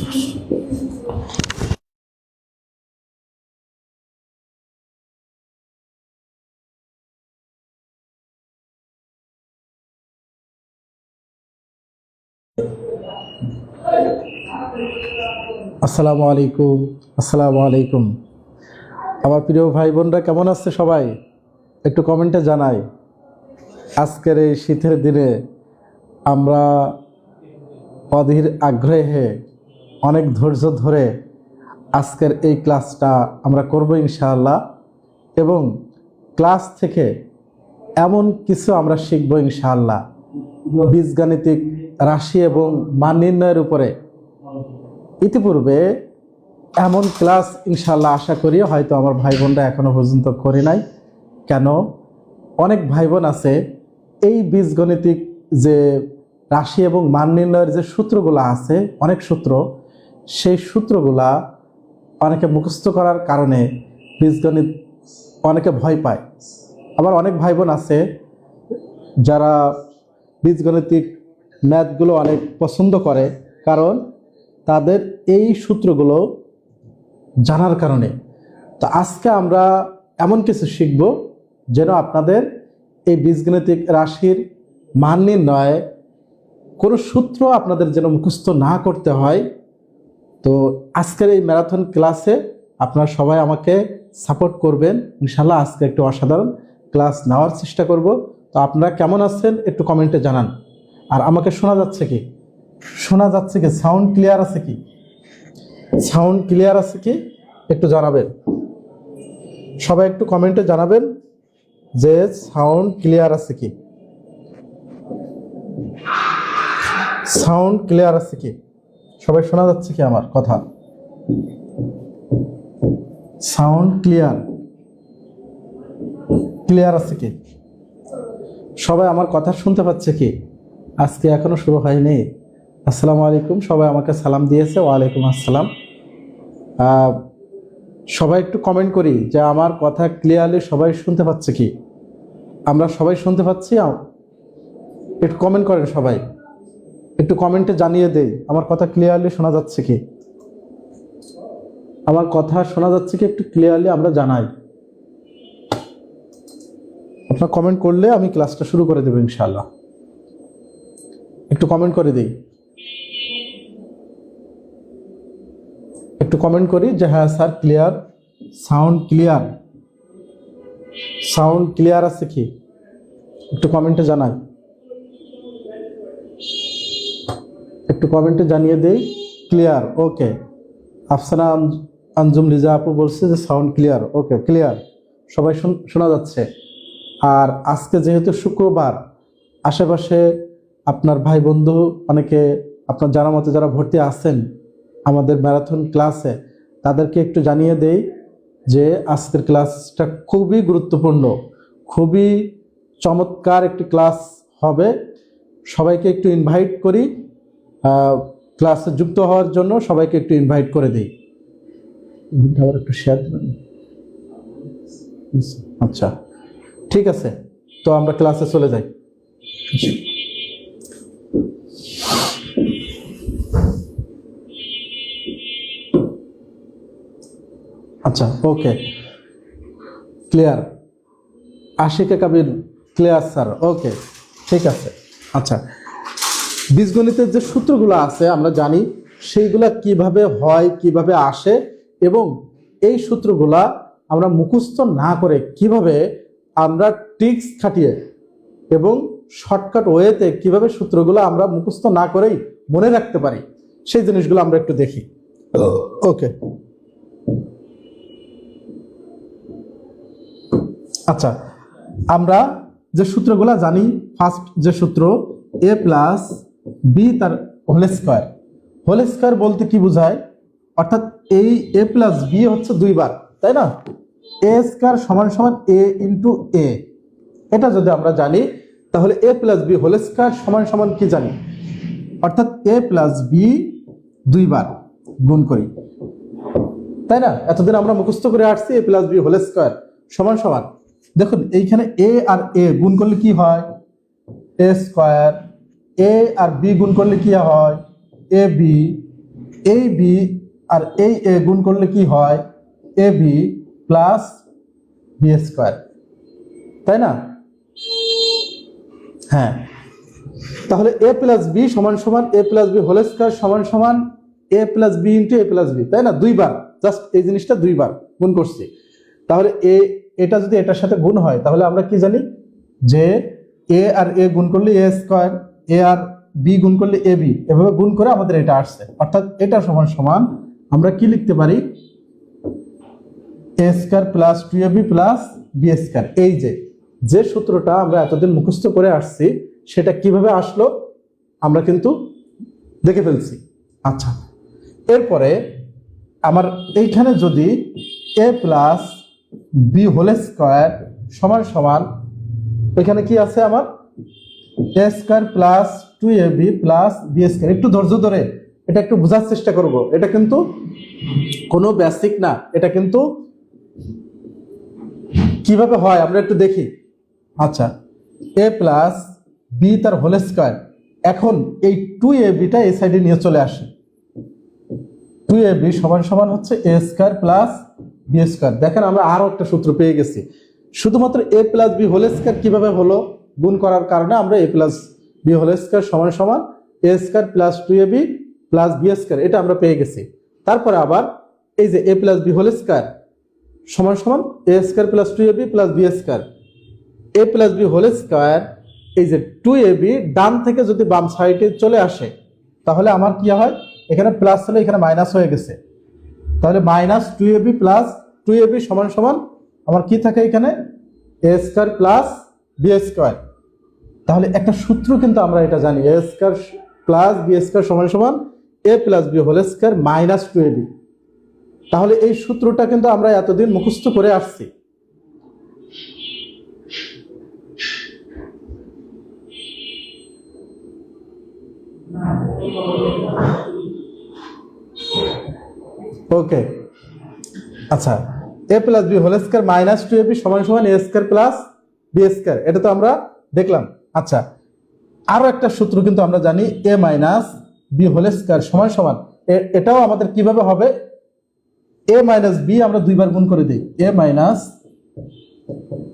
আসসালামু আলাইকুম। আসসালামু আলাইকুম। আমার প্রিয় ভাই বোনরা কেমন আছে সবাই? একটু কমেন্টে জানাই। আজকের এই শীতের দিনে আমরা অধীর আগ্রহে অনেক ধৈর্য ধরে আজকের এই ক্লাসটা আমরা করব ইনশাআল্লাহ, এবং ক্লাস থেকে এমন কিছু আমরা শিখব ইনশাআল্লাহ বীজগাণিতিক রাশি এবং মান নির্ণয়ের উপরে। ইতিপূর্বে এমন ক্লাস ইনশাআল্লাহ আশা করি হয়তো আমার ভাই বোনরা এখনো পর্যন্ত করে নাই। কেন? অনেক ভাই বোন আছে এই বীজগণিতিক যে রাশি এবং মান নির্ণয়ের যে সূত্রগুলো আছে, অনেক সূত্র, সেই সূত্রগুলা অনেকে মুখস্থ করার কারণে বীজগণিত অনেকে ভয় পায়। আবার অনেক ভাই বোন আছে যারা বীজগণিতিক ম্যাথগুলো অনেক পছন্দ করে, কারণ তাদের এই সূত্রগুলো জানার কারণে। তো আজকে আমরা এমন কিছু শিখব যেন আপনাদের এই বীজগণিতিক রাশির মান নির্ণয়ে কোনো সূত্র আপনাদের যেন মুখস্থ না করতে হয়। তো আজকের এই ম্যারাথন ক্লাসে আপনারা সবাই আমাকে সাপোর্ট করবেন ইনশাআল্লাহ। আজকে একটু অসাধারণ ক্লাস নেওয়ার চেষ্টা করব। তো আপনারা কেমন আছেন একটু কমেন্টে জানান। আর আমাকে শোনা যাচ্ছে কি? শোনা যাচ্ছে কি? সাউন্ড ক্লিয়ার আছে কি? সাউন্ড ক্লিয়ার আছে কি একটু জানাবেন। সবাই একটু কমেন্টে জানাবেন যে সাউন্ড ক্লিয়ার আছে কি। সাউন্ড ক্লিয়ার আছে কি? সবাই শোনা যাচ্ছে কি আমার কথা? সাউন্ড ক্লিয়ার ক্লিয়ার আছে কি? সবাই আমার কথা শুনতে পাচ্ছে কি? আজকে এখনো শুরু হয়নি। আসসালামু আলাইকুম। সবাই আমাকে সালাম দিয়েছে। ওয়ালাইকুম আসসালাম। সবাই একটু কমেন্ট করি যে আমার কথা ক্লিয়ারলি সবাই শুনতে পাচ্ছে কি? আমরা সবাই শুনতে পাচ্ছি? একটু কমেন্ট করেন সবাই, একটু কমেন্টে জানিয়ে দেই আমার কথা ক্লিয়ারলি শোনা যাচ্ছে কি। আমার কথা শোনা যাচ্ছে কি একটু ক্লিয়ারলি আমরা জানাই। আপনারা কমেন্ট করলে আমি ক্লাসটা শুরু করে দেব ইনশাআল্লাহ। একটু কমেন্ট করে দিই, একটু কমেন্ট করি যে হ্যাঁ sir clear, sound clear. Sound clear আছে কি একটু কমেন্টে জানাই, একটু কমেন্টে জানিয়ে দেই ক্লিয়ার। ওকে, আফসানা আঞ্জুম লিজা আপু বলছে যে সাউন্ড ক্লিয়ার। ওকে, ক্লিয়ার, সবাই শোনা যাচ্ছে। আর আজকে যেহেতু শুক্রবার, আশেপাশে আপনার ভাই বন্ধু অনেকে আপনার জানার মতো যারা ভর্তি আছেন আমাদের ম্যারাথন ক্লাসে, তাদেরকে একটু জানিয়ে দেই যে আজকের ক্লাসটা খুবই গুরুত্বপূর্ণ, খুবই চমৎকার একটি ক্লাস হবে। সবাইকে একটু ইনভাইট করি ক্লাসে যুক্ত হওয়ার জন্য। সবাইকে একটু ইনভাইট করে দিই। আবার একটু শেয়ার দেবেন। আচ্ছা, ঠিক আছে, তো আমরা ক্লাসে চলে যাই। আচ্ছা, ওকে, ক্লিয়ার। আশিকে কাবির ক্লিয়ার স্যার। ওকে, ঠিক আছে। আচ্ছা, বীজগণিতের যে সূত্রগুলো আছে আমরা জানি সেইগুলা কিভাবে হয়, কিভাবে আসে, এবং এই সূত্রগুলা আমরা মুখস্থ না করে কিভাবে আমরা ট্রিক্স খাটিয়ে এবং শর্টকাট ওয়েতে কিভাবে সূত্রগুলো আমরা মুখস্থ না করেই মনে রাখতে পারি, সেই জিনিসগুলো আমরা একটু দেখি। ওকে, আচ্ছা, আমরা যে সূত্রগুলো জানি, ফার্স্ট যে সূত্র a প্লাস বি তার হোল স্কয়ার। হোল স্কয়ার বলতে কি বোঝায়? অর্থাৎ এই a প্লাস বি হচ্ছে দুইবার, তাই না? a স্কয়ার সমান সমান a ইন্টু a। এটা যদি আমরা জানি তাহলে a plus B whole square সমান সমান কি জানি? অর্থাৎ a প্লাস বি দুইবার গুণ করি, তাই না? এতদিন আমরা মুখস্থ করে আসছি a plus B whole square সমান সমান। দেখুন এইখানে a আর a গুণ করলে কি হয়? a square. a আর b গুণ করলে কি হয়? ab। এই বি আর এই এ গুণ করলে কি হয়, A B plus b square, তাই না? হ্যাঁ, তাহলে এ প্লাস বি সমান সমান a plus B whole square সমান সমান a plus B into a plus B, তাই না? দুইবার, জাস্ট এই জিনিসটা দুইবার গুণ করছি। তাহলে এটা যদি এটার সাথে গুণ হয় তাহলে আমরা কি জানি যে এ আর এ গুণ করলে এ স্কোয়ার, এ আর বি গুণ করলে এ বি, এভাবে গুণ করে আমাদের এটা আসছে। অর্থাৎ এটা সমান সমান আমরা কি লিখতে পারি, a square plus 2ab plus b square. এই যে সূত্রটা আমরা এতদিন মুখস্থ করে আসছি সেটা কিভাবে আসলো আমরা কিন্তু দেখে ফেলছি। আচ্ছা, এরপরে আমার এইখানে যদি a plus B whole square সমান সমান এখানে কি আছে আমার a square plus 2ab plus b square, একটু ধৈর্য ধরে এটা একটু বোঝার চেষ্টা করব। এটা কিন্তু কোনো বেসিক না, এটা কিন্তু কিভাবে হয় আমরা একটু দেখি। আচ্ছা, এ প্লাস বি তার হোল স্কোয়ার, এখন এই 2abটা এই সাইডে নিয়ে চলে আসে, 2ab সমান সমান হচ্ছে a square plus b square. দেখেন আমরা আরো একটা সূত্র পেয়ে গেছি, শুধুমাত্র a plus B whole square কিভাবে হলো, গুণ করার কারণে আমরা a plus B whole square সমান সমান a square plus 2ab plus b square, এটা আমরা পেয়ে গেছি। তারপরে আবার এই যে a plus B whole square সমান সমান a square plus 2ab plus b square, a plus B whole square, এই যে 2ab ডান থেকে যদি বাম সাইডে চলে আসে তাহলে আমার কি হয়, এখানে প্লাস ছিল এখানে মাইনাস হয়ে গেছে, তাহলে মাইনাস 2ab প্লাস 2ab সমান সমান আমার কি থাকে এখানে a square plus b square. তাহলে একটা সূত্র কিন্তু আমরা এটা জানি, a square plus b square সমান সমান a plus B whole square minus 2ab। তাহলে এই সূত্রটা কিন্তু আমরা এতদিন মুখস্থ করে আসছি। ওকে, আচ্ছা, a plus B whole square minus 2ab সমান সমান a square plus b square, এটা তো আমরা দেখলাম। আচ্ছা, আরো একটা সূত্র কিন্তু আমরা জানি, এ মাইনাস বি হোল স্কোয়ার সমান সমান, এটাও আমাদের কিভাবে হবে, এ মাইনাস বি আমরা দুইবার গুণ করে দিই, এ মাইনাস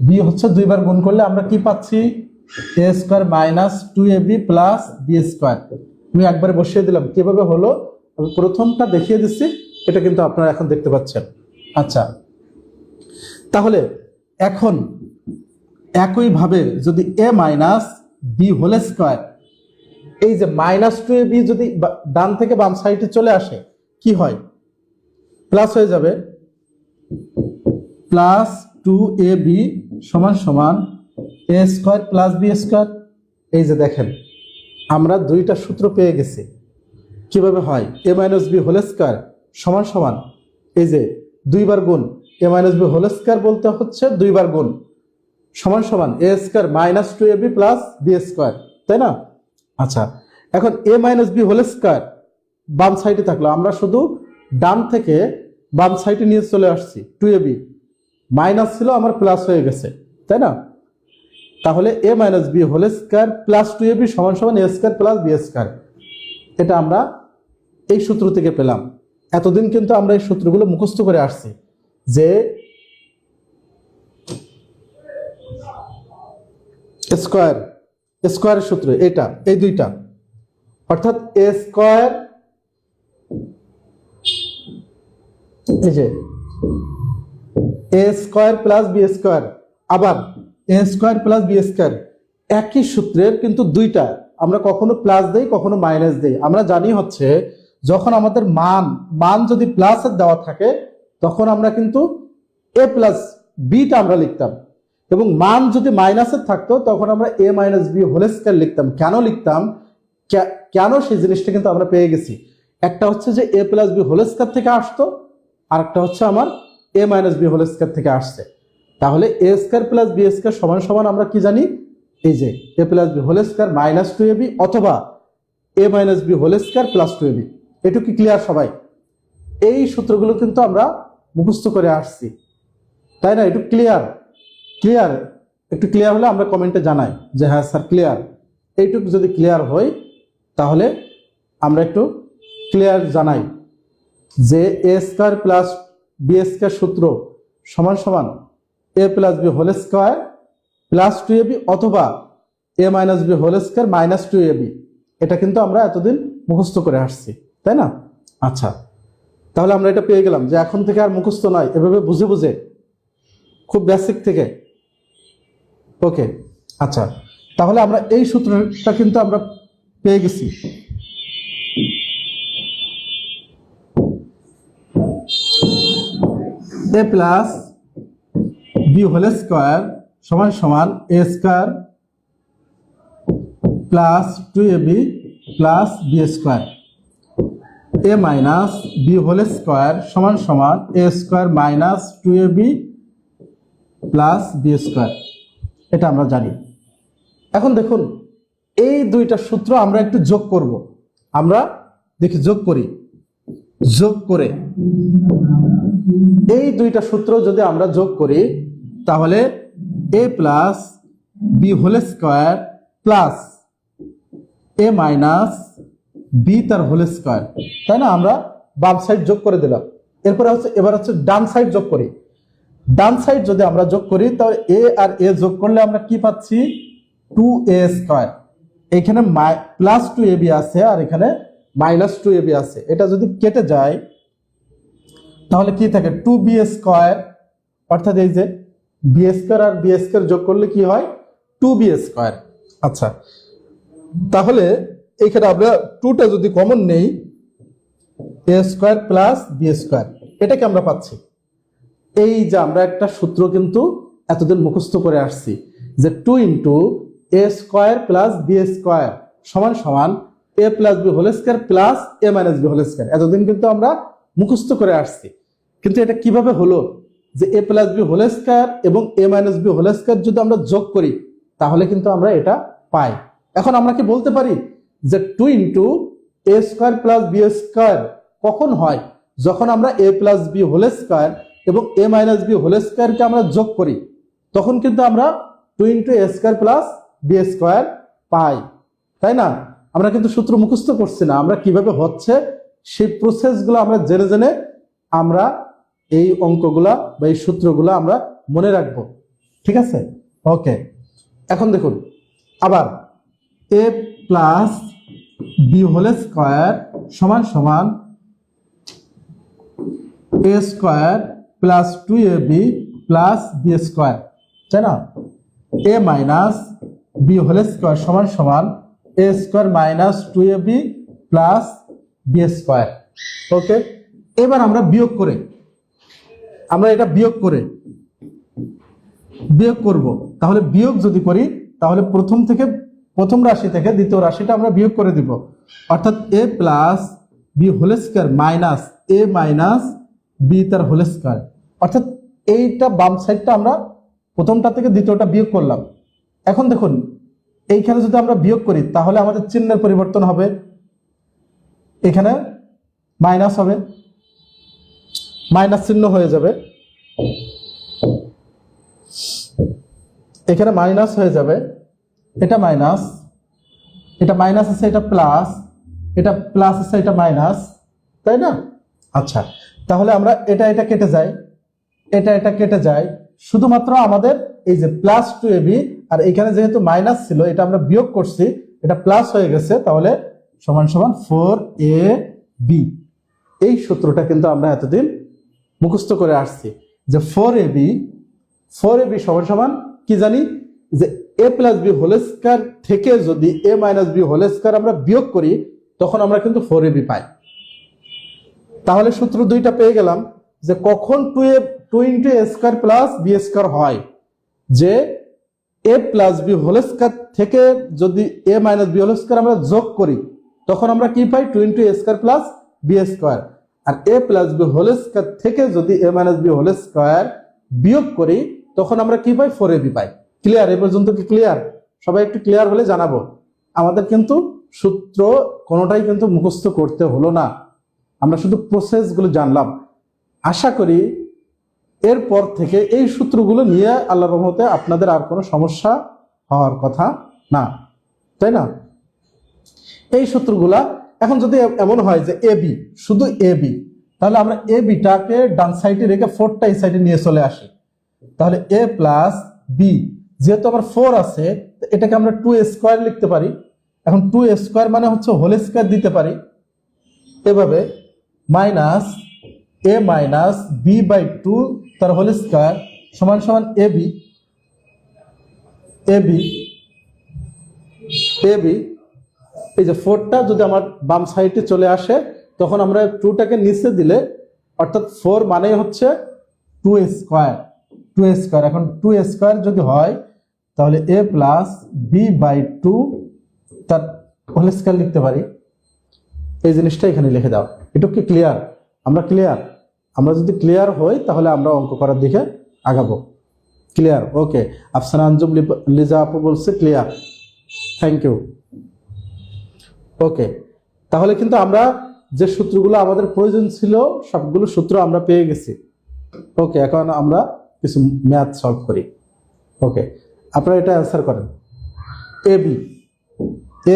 বি হচ্ছে দুইবার গুণ করলে আমরা কি পাচ্ছি, a square minus 2ab plus b square. আমি একবারে বসিয়ে দিলাম, কিভাবে হলো আমি প্রথমটা দেখিয়ে দিচ্ছি, এটা কিন্তু আপনারা এখন দেখতে পাচ্ছেন। আচ্ছা, তাহলে এখন একইভাবে যদি এ মাইনাস বি হোল স্কোয়ার, এই যে মাইনাস 2ab যদি ডান থেকে বাম সাইডে চলে আসে কি হয়, প্লাস হয়ে যাবে, প্লাস 2ab সমান সমান a square plus b square. এই যে দেখেন আমরা দুইটা সূত্র পেয়ে গেছি, কিভাবে হয়, a minus B whole square সমান সমান এই যে দুইবার গুণ, a minus B whole square বলতে হচ্ছে দুইবার গুণ সমান সমান a square minus 2ab plus b square, তাই না? আচ্ছা, এখন a minus B whole square বাম সাইডে থাকলো, আমরা শুধু ডান থেকে বাম সাইডে নিয়ে চলে আসছি, 2ab মাইনাস ছিল আমার প্লাস হয়ে গেছে, তাই না? তাহলে a minus B whole square plus 2ab সমান সমান a square plus b square, এটা আমরা এই সূত্র থেকে পেলাম। এতদিন কিন্তু আমরা এই সূত্রগুলো মুখস্থ করে আসছি, যে স্কোয়ারের সূত্র এটা, এই দুইটা, অর্থাৎ এ স্কোয়ার, এই যে a square plus b square, আবার এ স্কোয়ার প্লাস বি স্কোয়ার, একই সূত্রের কিন্তু দুইটা, আমরা কখনো প্লাস দেই কখনো মাইনাস দেই। আমরা জানি হচ্ছে যখন আমাদের মান যদি প্লাসের দেওয়া থাকে তখন আমরা কিন্তু এ প্লাস বিটা আমরা লিখতাম, এবং মান যদি মাইনাসের থাকতো তখন আমরা এ মাইনাস বি হোল স্কয়ার লিখতাম। কেন লিখতাম, কেন সেই জিনিসটা কিন্তু আমরা পেয়ে গেছি। একটা হচ্ছে যে a plus B whole square থেকে আসতো, আর একটা হচ্ছে আমার a minus B whole square থেকে আসছে। তাহলে a square plus B square সমান সমান আমরা কি জানি, এই যে a plus B whole square minus 2ab অথবা a minus B whole square plus 2ab। এটুকু ক্লিয়ার সবাই? এই সূত্রগুলো কিন্তু আমরা মুখস্থ করে আসছি, তাই না? একটু ক্লিয়ার একটু ক্লিয়ার হলে আমরা কমেন্টে জানাই যে হ্যাঁ স্যার ক্লিয়ার। এইটুকু যদি ক্লিয়ার হয় তাহলে আমরা একটু ক্লিয়ার জানাই যে a square plus b square সূত্র সমান সমান a plus B whole square plus 2ab অথবা a minus B whole square minus 2ab, এটা কিন্তু আমরা এতদিন মুখস্থ করে আসছি, তাই না? আচ্ছা, তাহলে আমরা এটা পেয়ে গেলাম যে এখন থেকে আর মুখস্থ নয়, এভাবে বুঝে বুঝে খুব বেসিক থেকে। ওকে, আচ্ছা, তাহলে আমরা এই সূত্রটা কিন্তু আমরা পেয়ে গেছি। A plus B whole square সমান সমান a square plus 2ab plus b square, a minus B whole square সমান সমান a square minus 2ab plus b square, এটা আমরা জানি। এখন দেখুন এই দুইটা সূত্র আমরা একটু যোগ করব। আমরা দেখি যোগ করি, যোগ করে এই দুইটা সূত্র যদি আমরা যোগ করি তাহলে a plus B whole square plus a minus B তার হোল স্কোয়ার, তাই না? আমরা বাম সাইড যোগ করে দিলাম। এরপরে হচ্ছে এবার হচ্ছে ডান সাইড যোগ করি। ডান সাইড যদি আমরা যোগ করি তাহলে এ আর এ যোগ করলে আমরা কি পাচ্ছি? 2a square. এখানে প্লাস 2ab আছে আর এখানে মাইনাস 2ab আছে, এটা যদি কেটে যায় তাহলে কি থাকে? 2b স্কোয়ার, অর্থাৎ এই যে বি স্কোয়ার আর বি স্কোয়ার যোগ করলে কি হয়? 2b square. আচ্ছা, তাহলে এখানে আমরা 2টা যদি কমন নেই, এ স্কোয়ার প্লাস বি স্কোয়ার, এটাকে আমরা পাচ্ছি। এই যে আমরা একটা সূত্র কিন্তু এতদিন মুখস্থ করে আসছি যে 2 into a square plus b square সমান সমান a plus B whole square plus a minus B whole square, এতদিন কিন্তু আমরা মুখস্থ করে আসছি। কিন্তু এটা কিভাবে হলো যে a plus B whole square এবং এ মাইনাস বি হোল স্কোয়ার যদি আমরা যোগ করি তাহলে কিন্তু আমরা এটা পাই। এখন আমরা কি বলতে পারি যে 2 into a square plus b square কখন হয়? যখন আমরা a plus B whole square এবং এ মাইনাস বি হোল স্কোয়ারকে আমরা যোগ করি তখন কিন্তু আমরা 2 into a square plus b square পাই, তাই না? আমরা কিন্তু সূত্র মুখস্থ করছি না, আমরা কিভাবে হচ্ছে সেই প্রসেসগুলো আমরা জেনে জেনে আমরা এই অঙ্কগুলা বা এই সূত্রগুলো আমরা মনে রাখবো, ঠিক আছে? ওকে, এখন দেখুন আবার a plus B whole square সমান সমান a square plus 2ab plus b square, তাই না? A minus B whole square সমান সমান a square minus 2ab plus b square. Okay, এবার আমরা বিয়োগ করে, আমরা এটা বিয়োগ করব। তাহলে বিয়োগ যদি করি তাহলে প্রথম রাশি থেকে দ্বিতীয় রাশিটা আমরা বিয়োগ করে দিব, অর্থাৎ a plus B whole square minus a minus B তার হোল স্কোয়ার, অর্থাৎ এইটা বাম সাইডটা আমরা প্রথমটা থেকে দ্বিতীয়টা বিয়োগ করলাম। এখন দেখুন এইখানে যদি আমরা বিয়োগ করি তাহলে আমাদের চিহ্নের পরিবর্তন হবে, এখানে মাইনাস হবে, মাইনাস চিহ্ন হয়ে যাবে, এখানে মাইনাস হয়ে যাবে, এটা মাইনাস, এটা মাইনাস আছে, এটা প্লাস, এটা প্লাস আছে, এটা মাইনাস, তাই না? আচ্ছা, তাহলে আমরা এটা কেটে যায়, এটা কেটে যায়, শুধুমাত্র আমাদের এই যে প্লাস 2ab আর এখানে যেহেতু মাইনাস ছিল এটা আমরা বিয়োগ করছি, এটা প্লাস হয়ে গেছে, তাহলে সমান সমান 4ab। এই সূত্রটা কিন্তু আমরা এতদিন মুখস্থ করে আসছি যে 4ab সমান সমান কি জানি যে a plus B whole square থেকে যদি এ মাইনাস বি হোল স্কয়ার আমরা বিয়োগ করি তখন আমরা কিন্তু 4ab পাই। তাহলে সূত্র দুইটা পেয়ে গেলাম যে কখন 2 ইন্টু এ স্কয়ার প্লাস বি স্কয়ার হয়, যে a plus B whole square থেকে যদি এ মাইনাস বি হোল স্কয়ার আমরা যোগ করি তখন আমরা কি পাই? 2 ইন্টু এ স্কয়ার প্লাস বি স্কয়ার। আর এ প্লাস বি হোল স্কয়ার থেকে যদি এ মাইনাস বি হোল স্কয়ার বিয়োগ করি তখন আমরা কি পাই? 4ab পাই। ক্লিয়ার? এ পর্যন্ত কি ক্লিয়ার? সবাই একটু ক্লিয়ার হলে জানাবো। আমাদের কিন্তু সূত্র কোনোটাই কিন্তু মুখস্থ করতে হলো না, আমরা শুধু প্রসেসগুলো জানলাম। আশা করি এরপর থেকে এই সূত্রগুলো নিয়ে আল্লাহর রহমতে আপনাদের আর কোনো সমস্যা হওয়ার কথা না, তাই না? এই সূত্রগুলা এখন যদি এমন হয় যে এবি, শুধু এবি, তাহলে আমরা এ বিটাকে ডান সাইডে রেখে 4টা এই সাইডে নিয়ে চলে আসি। তাহলে এ প্লাস বি, যেহেতু আমার 4 আছে এটাকে আমরা 2a² লিখতে পারি। এখন 2a² মানে হচ্ছে হোল স্কয়ার দিতে পারি এভাবে, minus a minus B by 2 তার হোল স্কয়ার সমান সমান এবি এবি এবি। এই যে 4টা যদি আমার বাম সাইডে চলে আসে তখন আমরা 2টাকে নিচে দিলে অর্থাৎ 4 মানে হচ্ছে 2a²। এখন 2a² যদি হয় তাহলে a প্লাস বি বাই 2 তার হোল স্কয়ার লিখতে পারি। এই জিনিসটা এখানে লিখে দাও। এটা কি ক্লিয়ার? আমরা ক্লিয়ার? আমরা যদি ক্লিয়ার হই তাহলে আমরা অঙ্ক করার দিকে আগাবো। ক্লিয়ার? ওকে, আফসানা আঞ্জুম লিজা আপু বলছে ক্লিয়ার, থ্যাংক ইউ। ওকে, তাহলে কিন্তু আমরা যে সূত্রগুলো আমাদের প্রয়োজন ছিল সবগুলো সূত্র আমরা পেয়ে গেছি। ওকে, এখন আমরা কিছু ম্যাথ সলভ করি। ওকে, আপনারা এটা অ্যান্সার করেন। এবি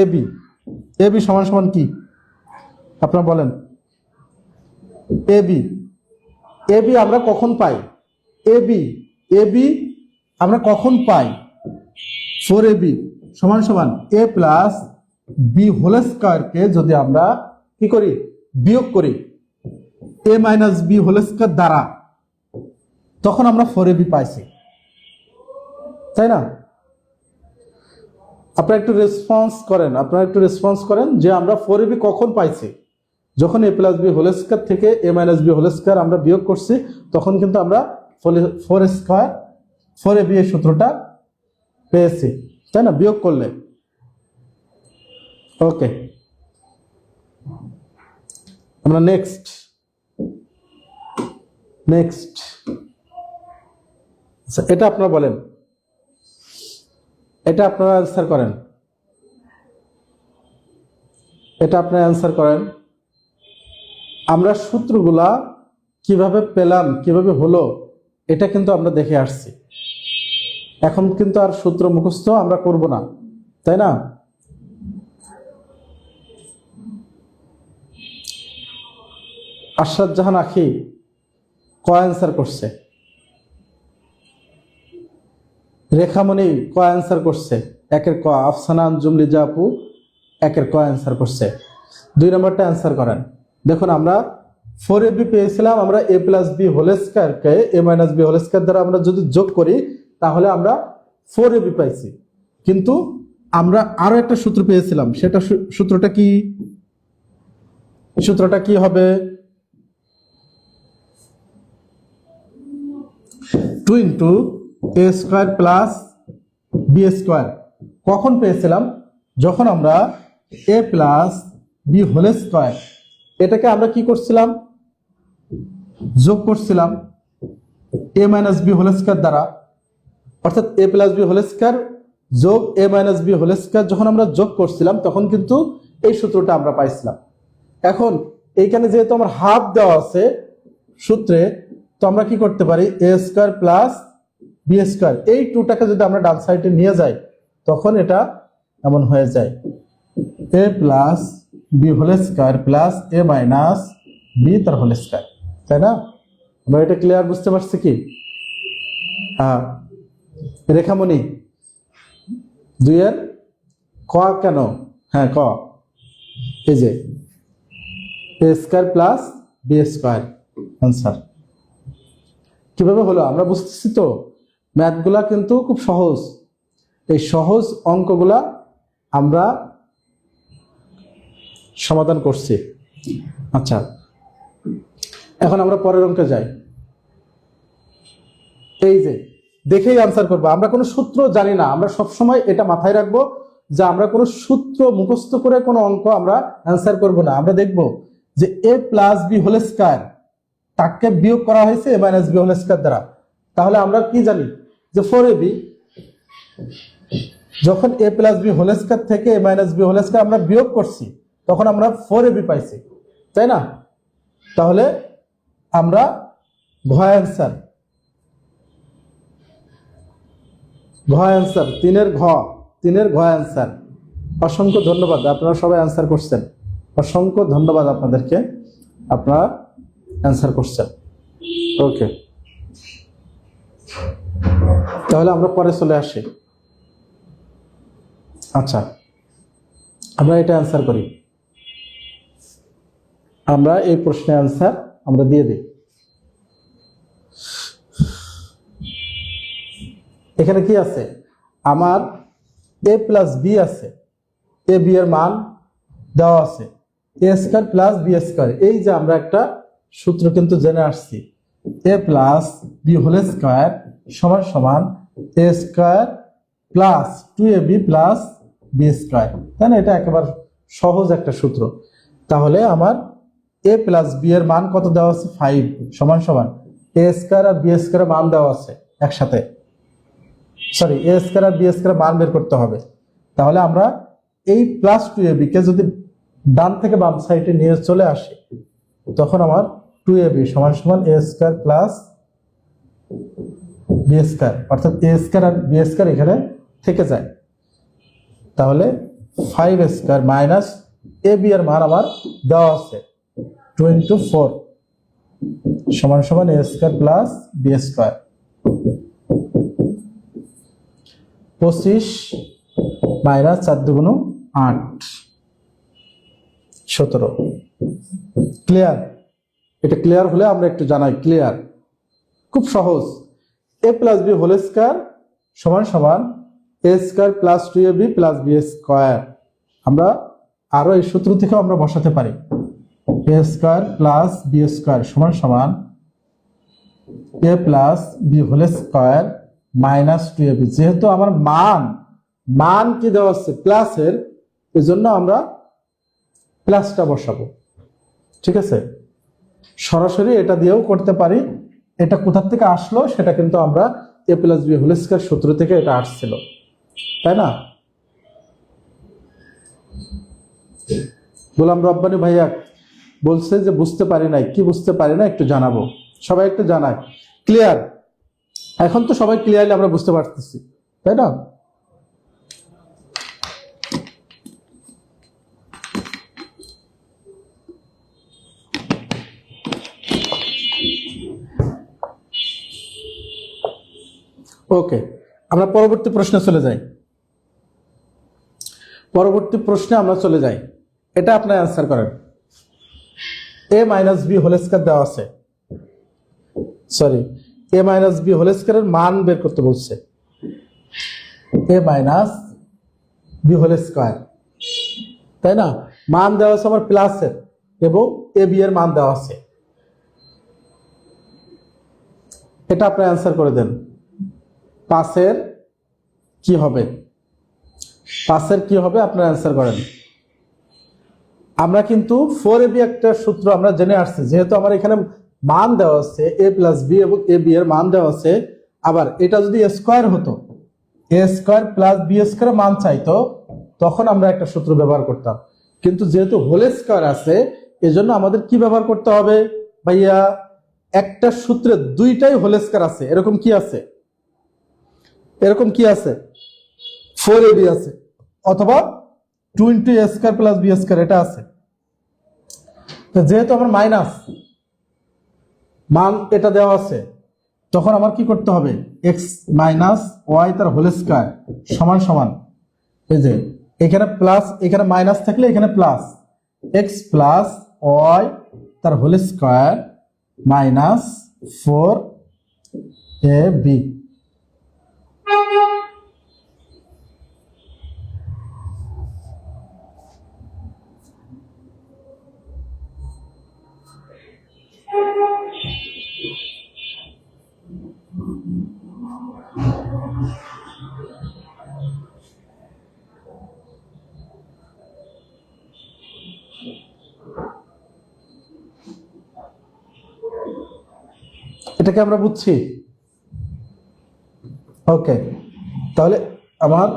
এবি এবি সমান সমান কি আপনারা বলেন? এবি এবি আমরা কখন পাই? এবি এবি আমরা কখন পাই? 4ab সমান সমান a প্লাস বি হোল স্কয়ারকে যদি আমরা কি করি, বিয়োগ করি a minus B whole square দ্বারা, তখন আমরা 4ab পাইছি, তাই না? আপনারা একটু রেসপন্স করেন যে আমরা 4ab কখন পাইছি। যখন a plus B whole square থেকে a minus B whole square আমরা বিয়োগ করছি তখন কিন্তু আমরা 4ab এই সূত্রটা পেয়েছি, তাই না, বিয়োগ করলে। ওকে, আমরা নেক্সট এটা আপনারা বলেন, এটা আপনারা অ্যান্সার করেন। আমরা সূত্রগুলা কিভাবে পেলাম, কিভাবে হলো, এটা কিন্তু আমরা দেখে আসছি। এখন কিন্তু আর সূত্র মুখস্থ আমরা করব না, তাই না? আশরাফ জাহান আখি ক অ্যান্সার করছে, রেখামণি ক অ্যান্সার করছে, 1-এর ক। আফসানা আঞ্জুম লিজা আপু 1-এর ক অ্যান্সার করছে। 2 নম্বরটা অ্যান্সার করেন। দেখুন আমরা 4ab পেয়েছিলাম, আমরা a প্লাস বি হোল স্কয়ারকে a minus B whole square দ্বারা আমরা যদি যোগ করি তাহলে আমরা 4ab পাইছি। কিন্তু আমরা আরো একটা সূত্র পেয়েছিলাম, সেটা সূত্রটা কি হবে? 2 into a square plus B square. কখন পেয়েছিলাম? যখন আমরা a plus B whole square এটাকে আমরা কি করছিলাম, যোগ করছিলাম a minus B whole square দ্বারা, অর্থাৎ a plus B whole square যোগ a minus B whole square যখন আমরা যোগ করছিলাম তখন কিন্তু এই সূত্রটা আমরা পাইছিলাম। এখন এইখানে যেহেতু আমার হাফ দেওয়া আছে সূত্রে, তো আমরা কি করতে পারি, a square plus B square, এই 2টাকে যদি আমরা ডান সাইডে নিয়ে যাই তখন এটা এমন হয়ে যায় a plus B whole square plus a minus B তার হোল স্কয়ার, তাই না? আমরা এটা ক্লিয়ার বুঝতে পারছি কি? হ্যাঁ, রেখামণি 2-এর ক কেন? হ্যাঁ ক, এই যে a square plus B square answer. কিভাবে হলো আমরা বুঝতেছি তো? ম্যাথগুলা কিন্তু খুব সহজ, এই সহজ অঙ্কগুলা আমরা সমাধান করছি। আচ্ছা, এখন আমরা পরের অঙ্কে যাই। এই যে দেখেই আনসার করবো, আমরা কোনো সূত্র জানি না, আমরা সবসময় এটা মাথায় রাখবো যে আমরা কোনো সূত্র মুখস্থ করে কোনো অঙ্ক আমরা অ্যান্সার করব না। আমরা দেখব যে a plus B whole square তাকে বিয়োগ করা হয়েছে a minus B whole square দ্বারা, তাহলে আমরা কি জানি যে 4ab, যখন a plus B whole square থেকে a minus B whole square আমরা বিয়োগ করছি তখন আমরা 4ab পাইছি, তাই না? তাহলে আমরা ঘ অ্যান্সার 3-এর ঘ অ্যান্সার। অসংখ্য ধন্যবাদ, আপনারা সবাই অ্যান্সার করছেন, অসংখ্য ধন্যবাদ আপনাদেরকে, আপনারা অ্যান্সার করছেন। ওকে, তাহলে আমরা পরে চলে আসি। আচ্ছা, আমরা এটা অ্যান্সার করি। আমরা এই প্রশ্নের অ্যান্সার আমরা দিয়ে দিই। এখানে কি আছে? আমার a প্লাস বি আছে, এ বি এর মান দেওয়া আছে, a square plus B square. এই যে আমরা একটা সূত্র কিন্তু জেনে আসছি, a plus B whole square সমান সমান a square plus 2ab plus B square, তাই না? এটা একেবারে সহজ একটা সূত্র। তাহলে আমার এ প্লাস বি এর মান কত দেওয়া আছে? 5 সমান সমান এ স্কয়ার আর বি স্কয়ারের মান দেওয়া আছে একসাথে, সরি এ স্কয়ার আর বি স্কয়ারের মান বের করতে হবে। তাহলে আমরা এই প্লাস 2ab কে যদি ডান থেকে বাম সাইডে নিয়ে চলে আসি, তখন আমার 2ab সমান সমান a square plus B square, অর্থাৎ এ স্কয়ার আর বি স্কয়ার এখানে থেকে যায়। তাহলে 5 স্কয়ার মাইনাস এ বি এর মান আমার দেওয়া আছে 2 × 4 সমান সমান a square plus B square. 25 minus 4 × 8 17। Clear? এটা ক্লিয়ার হলে আমরা একটু জানাই। ক্লিয়ার? খুব সহজ। A plus B whole square সমান সমান a square plus 2ab plus B square. আমরা আরো এই সূত্র থেকে আমরা বসাতে পারি, a square plus B square সমান সমান a plus B whole square minus 2ab। যেহেতু আমার মান কি দেওয়া আছে? প্লাসের, এই জন্য আমরা প্লাসটা বসাবো। ঠিক আছে? সরাসরি এটা দিয়েও করতে পারি। এটা কোথা থেকে আসলো সেটা কিন্তু আমরা a plus B whole square সূত্র থেকে এটা আসছিল, তাই না? গোলাম রব্বানী ভাইয়া বলছে যে বুঝতে পারি নাই। কি বুঝতে পারি না একটু জানাবো, সবাই একটু জানায়। ক্লিয়ার? এখন তো সবাই ক্লিয়ারলি আমরা বুঝতে পারতেছি, তাই না? ওকে, আমরা পরবর্তী প্রশ্নে চলে যাই। পরবর্তী প্রশ্নে আমরা চলে যাই। এটা আপনার অ্যান্সার করেন। এ মাইনাস বি হোল স্কয়ার দেওয়া আছে, সরি এ মাইনাস বি হোল স্কয়ারের মান বের করতে বলছে। এ মাইনাস বি হোল স্কয়ার, তাই না? মান দেওয়া আছে আমার প্লাসের এবং এ বি এর মান দেওয়া আছে। এটা আপনি অ্যান্সার করে দেন। পাশের কি হবে? পাশের কি হবে আপনার অ্যান্সার করেন। আমরা কিন্তু 4ab একটা সূত্র আমরা জেনে আসছি, যেহেতু আমার এখানে মান দেওয়া আছে এ প্লাস বি এবং এ বি এর মান দেওয়া আছে। আবার এটা যদি স্কয়ার হতো, এ স্কয়ার প্লাস বি স্কয়ার মান চাইতো, তখন আমরা একটা সূত্র ব্যবহার করতাম। কিন্তু যেহেতু হোল স্কয়ার আছে, এজন্য আমাদের কি ব্যবহার করতে হবে ভাইয়া? একটা সূত্রে দুইটাই হোল স্কয়ার আছে, এরকম কি আছে? এরকম কি আছে? 4ab আছে, অথবা 2 × a square plus B square এটা আছে। তো যেহেতু আমার মাইনাস মান এটা দেওয়া আছে, তখন আমার কি করতে হবে? x মাইনাস ওয়াই তার হোল স্কয়ার সমান সমান, এই যে এখানে প্লাস এখানে মাইনাস থাকলে এখানে প্লাস, x প্লাস ওয়াই তার হোল স্কয়ার মাইনাস 4ab। এটাকে আমরা বুঝছি। ওকে, তাহলে আমার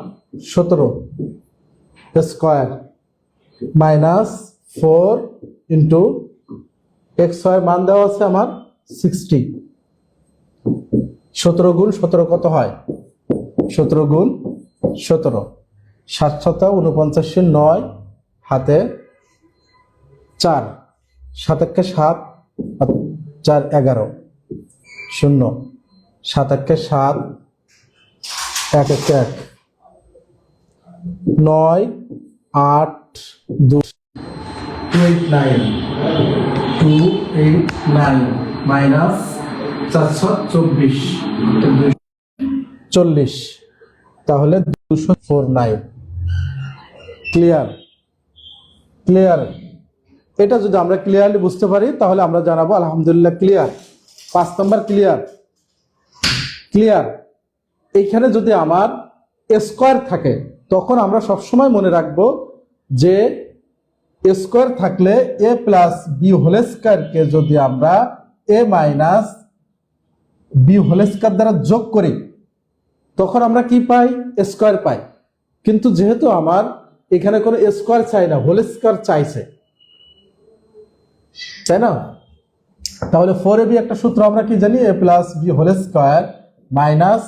17 স্কয়ার মাইনাস 4 ইন্টু x এর মান দেওয়া আছে আমার 60। 17 × 17 কত হয়? 17 × 17 7 7 49 9 হাতে 4 7 1 7 4 11 শূন্য, 7 8 7, 1 1 1, 9 8 2 8 9, 2 8 9 মাইনাস 424 40, তাহলে 249। ক্লিয়ার? ক্লিয়ার? এটা যদি আমরা ক্লিয়ারলি বুঝতে পারি তাহলে আমরা জানাবো আলহামদুলিল্লাহ ক্লিয়ার। 5 নম্বর ক্লিয়ার। ক্লিয়ার? এইখানে যদি আমার স্কোয়ার থাকে তখন আমরা সবসময় মনে রাখবো যে স্কোয়ার থাকলে a প্লাস বি হোল স্কোয়ারকে যদি আমরা a minus B whole square দ্বারা যোগ করি তখন আমরা কি পাই? স্কোয়ার পাই। কিন্তু যেহেতু আমার এখানে কোনো স্কোয়ার চাই না, হোল স্কোয়ার চাইছে, তাই না? তাহলে 4ab একটা সূত্র আমরা কি জানি? a plus B whole square minus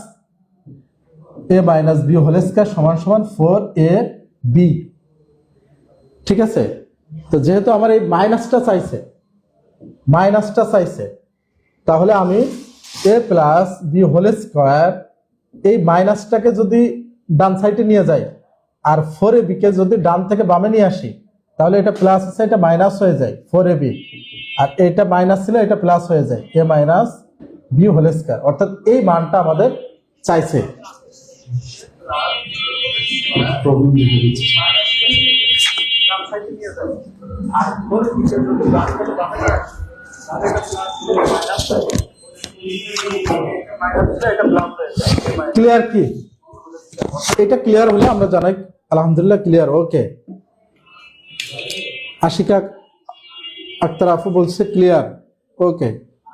a minus B whole square সমান সমান 4ab। ঠিক আছে? তো যেহেতু আমার এই মাইনাসটা চাইছে তাহলে আমি a plus B whole square এই মাইনাসটাকে যদি ডান সাইডে নিয়ে যাই আর 4ab কে যদি ডান থেকে বামে নিয়ে আসি তাহলে এটা প্লাস আছে, এটা মাইনাস হয়ে যায় 4ab, আর এটা মাইনাস ছিল এটা প্লাস হয়ে যায় a minus B whole square. অর্থাৎ এই মানটা আমাদের চাইছে। ক্লিয়ার? কি এটা ক্লিয়ার হলে আমরা জানাই আলহামদুলিল্লাহ ক্লিয়ার। ওকে, আশিকা আক্তার আফু বলছে ক্লিয়ার। ওকে,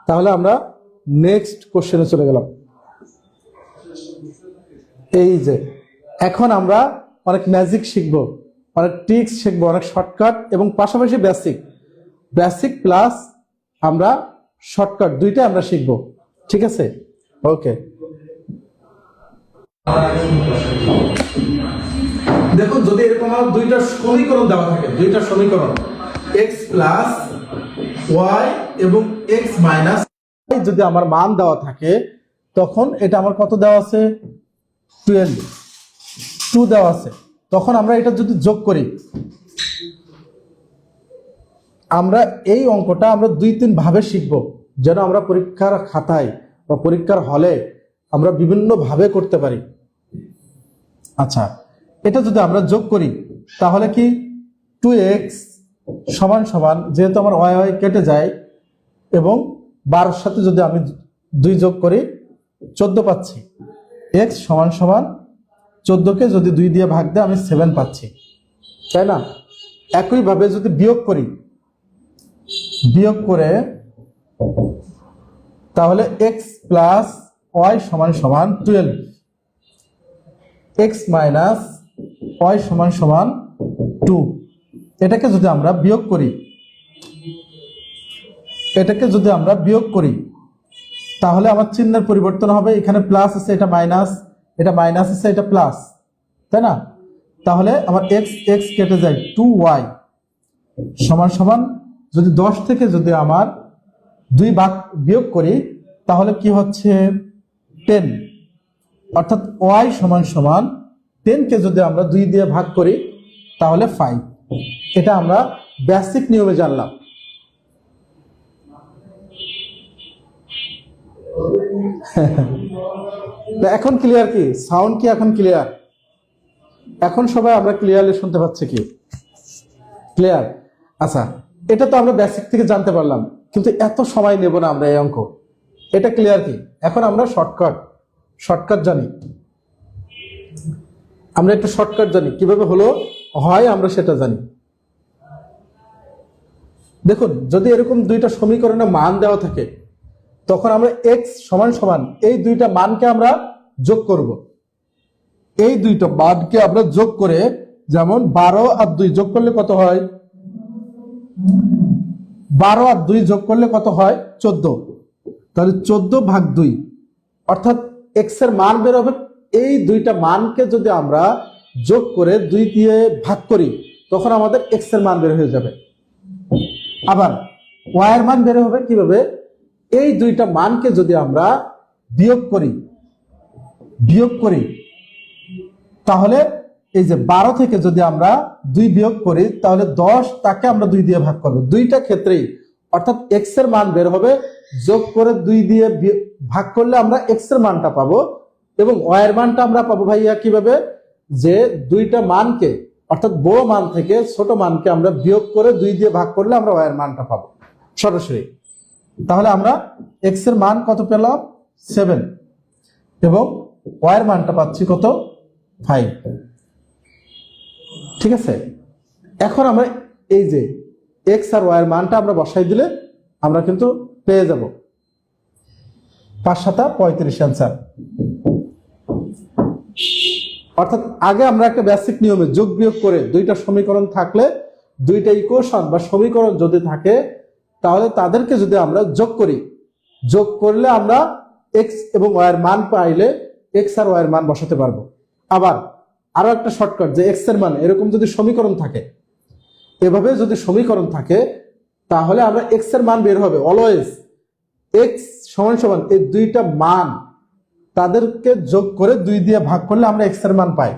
তাহলে আমরা নেক্সট কোশ্চেনে চলে গেলাম। এই যে এখন আমরা অনেক ম্যাজিক শিখবো, অনেক ট্রিক্স শিখবো, অনেক শর্টকাট এবং পাশাপাশি বেসিক প্লাস আমরা শর্টকাট দুইটা আমরা শিখবো। ঠিক আছে? ওকে, দেখুন যদি এরকম আমার দুইটা সমীকরণ দেওয়া থাকে, দুইটা সমীকরণ x প্লাস ওয়াই এবং x মাইনাস যদি আমার মান দেওয়া থাকে তখন এটা আমার কত দেওয়া আছে? 2 দেওয়া আছে। তখন আমরা এটা যদি যোগ করি, আমরা এই অঙ্কটা আমরা 2-3 ভাবে শিখবো যেন আমরা পরীক্ষার খাতায় বা পরীক্ষার হলে আমরা বিভিন্ন ভাবে করতে পারি। আচ্ছা, এটা যদি আমরা যোগ করি তাহলে কি 2x সমান সমান, যেহেতু আমার y কেটে যায় এবং 12 সাথে যদি আমি 2 যোগ করি 14 পাচ্ছি। x সমান সমান 14কে যদি 2 দিয়ে ভাগ দেয় আমি 7 পাচ্ছি, তাই না? একইভাবে যদি বিয়োগ করে তাহলে x প্লাস y সমান সমান 12, x মাইনাস y সমান সমান 2। এটাকে যদি আমরা বিয়োগ করি তাহলে আমার চিহ্নের পরিবর্তন হবে। এখানে প্লাস আছে, এটা মাইনাস, এটা মাইনাস আছে, এটা প্লাস, তাই না? তাহলে আমার x কেটে যায়, 2y সমান সমান যদি 10 থেকে যদি আমার 2 ভাগ বিয়োগ করি তাহলে কি হচ্ছে? 10। অর্থাৎ y সমান সমান 10কে যদি আমরা 2 দিয়ে ভাগ করি তাহলে 5। এটা আমরা বেসিক নিয়মে জানলাম। এখন ক্লিয়ার? কি সাউন্ড কি এখন ক্লিয়ার? এখন সবাই আমরা ক্লিয়ারলি শুনতে পাচ্ছি কি? ক্লিয়ার? আচ্ছা, এটা তো আমরা বেসিক থেকে জানতে পারলাম, কিন্তু এত সময় নেব না আমরা এই অঙ্ক। এটা ক্লিয়ার? কি এখন আমরা শর্টকাট জানি। আমরা একটু শর্টকাট জানি, কিভাবে হলো হয় আমরা সেটা জানি। দেখুন, যদি এরকম দুইটা সমীকরণে মান দেওয়া থাকে তখন আমরা x সমান সমান এই দুইটা মানকে আমরা যোগ করব। এই দুইটা মানকে আমরা যোগ করে, যেমন 12 আর 2 যোগ করলে কত হয়? 12 আর 2 যোগ করলে কত হয়? 14। তাহলে 14 ভাগ 2, অর্থাৎ x এর মান বের হবে। এই দুইটা মানকে যদি আমরা যোগ করে 2 দিয়ে ভাগ করি তখন আমাদের x এর মান বের হয়ে যাবে। আবার y এর মান বের হবে কিভাবে? এই দুইটা মানকে যদি আমরা বিয়োগ করি তাহলে এই যে 12 থেকে যদি আমরা 2 বিয়োগ করি তাহলে 10, তাকে আমরা 2 দিয়ে ভাগ করব। দুইটা ক্ষেত্রেই অর্থাৎ x এর মান বের হবে, যোগ করে 2 দিয়ে ভাগ করলে আমরা x এর মানটা পাবো, এবং y এর মানটা আমরা পাবো ভাইয়া কিভাবে, যে দুইটা মানকে অর্থাৎ বড় মান থেকে ছোট মানকে আমরা বিয়োগ করে 2 দিয়ে ভাগ করলে আমরা y এর মানটা পাবো সরাসরি। তাহলে আমরা x এর মান কত পেলাম 7 এবং y এর মানটা পাচ্ছি কত 5। ঠিক আছে, এখন আমরা এই যে x আর y এর মানটা আমরা বসাই দিলে আমরা কিন্তু পেয়ে যাব 5 7 35 অ্যান্সার। অর্থাৎ আগে আমরা একটা বেসিক নিয়মে যোগ বিয়োগ করে দুইটা সমীকরণ থাকলে, দুইটা ইকুয়েশন বা সমীকরণ যদি থাকে, তাহলে তাদেরকে যদি আমরা যোগ করলে আমরা x এবং y এর মান পাইলে x আর y এর মান বসাতে পারবো। আবার আরো একটা শর্টকাট, যে x এর মান এরকম যদি সমীকরণ থাকে, এভাবে যদি সমীকরণ থাকে, তাহলে আমরা x এর মান বের হবে অলওয়েজ x সমান সমান এই দুইটা মান তাদেরকে যোগ করে 2 দিয়ে ভাগ করলে আমরা x এর মান পাই।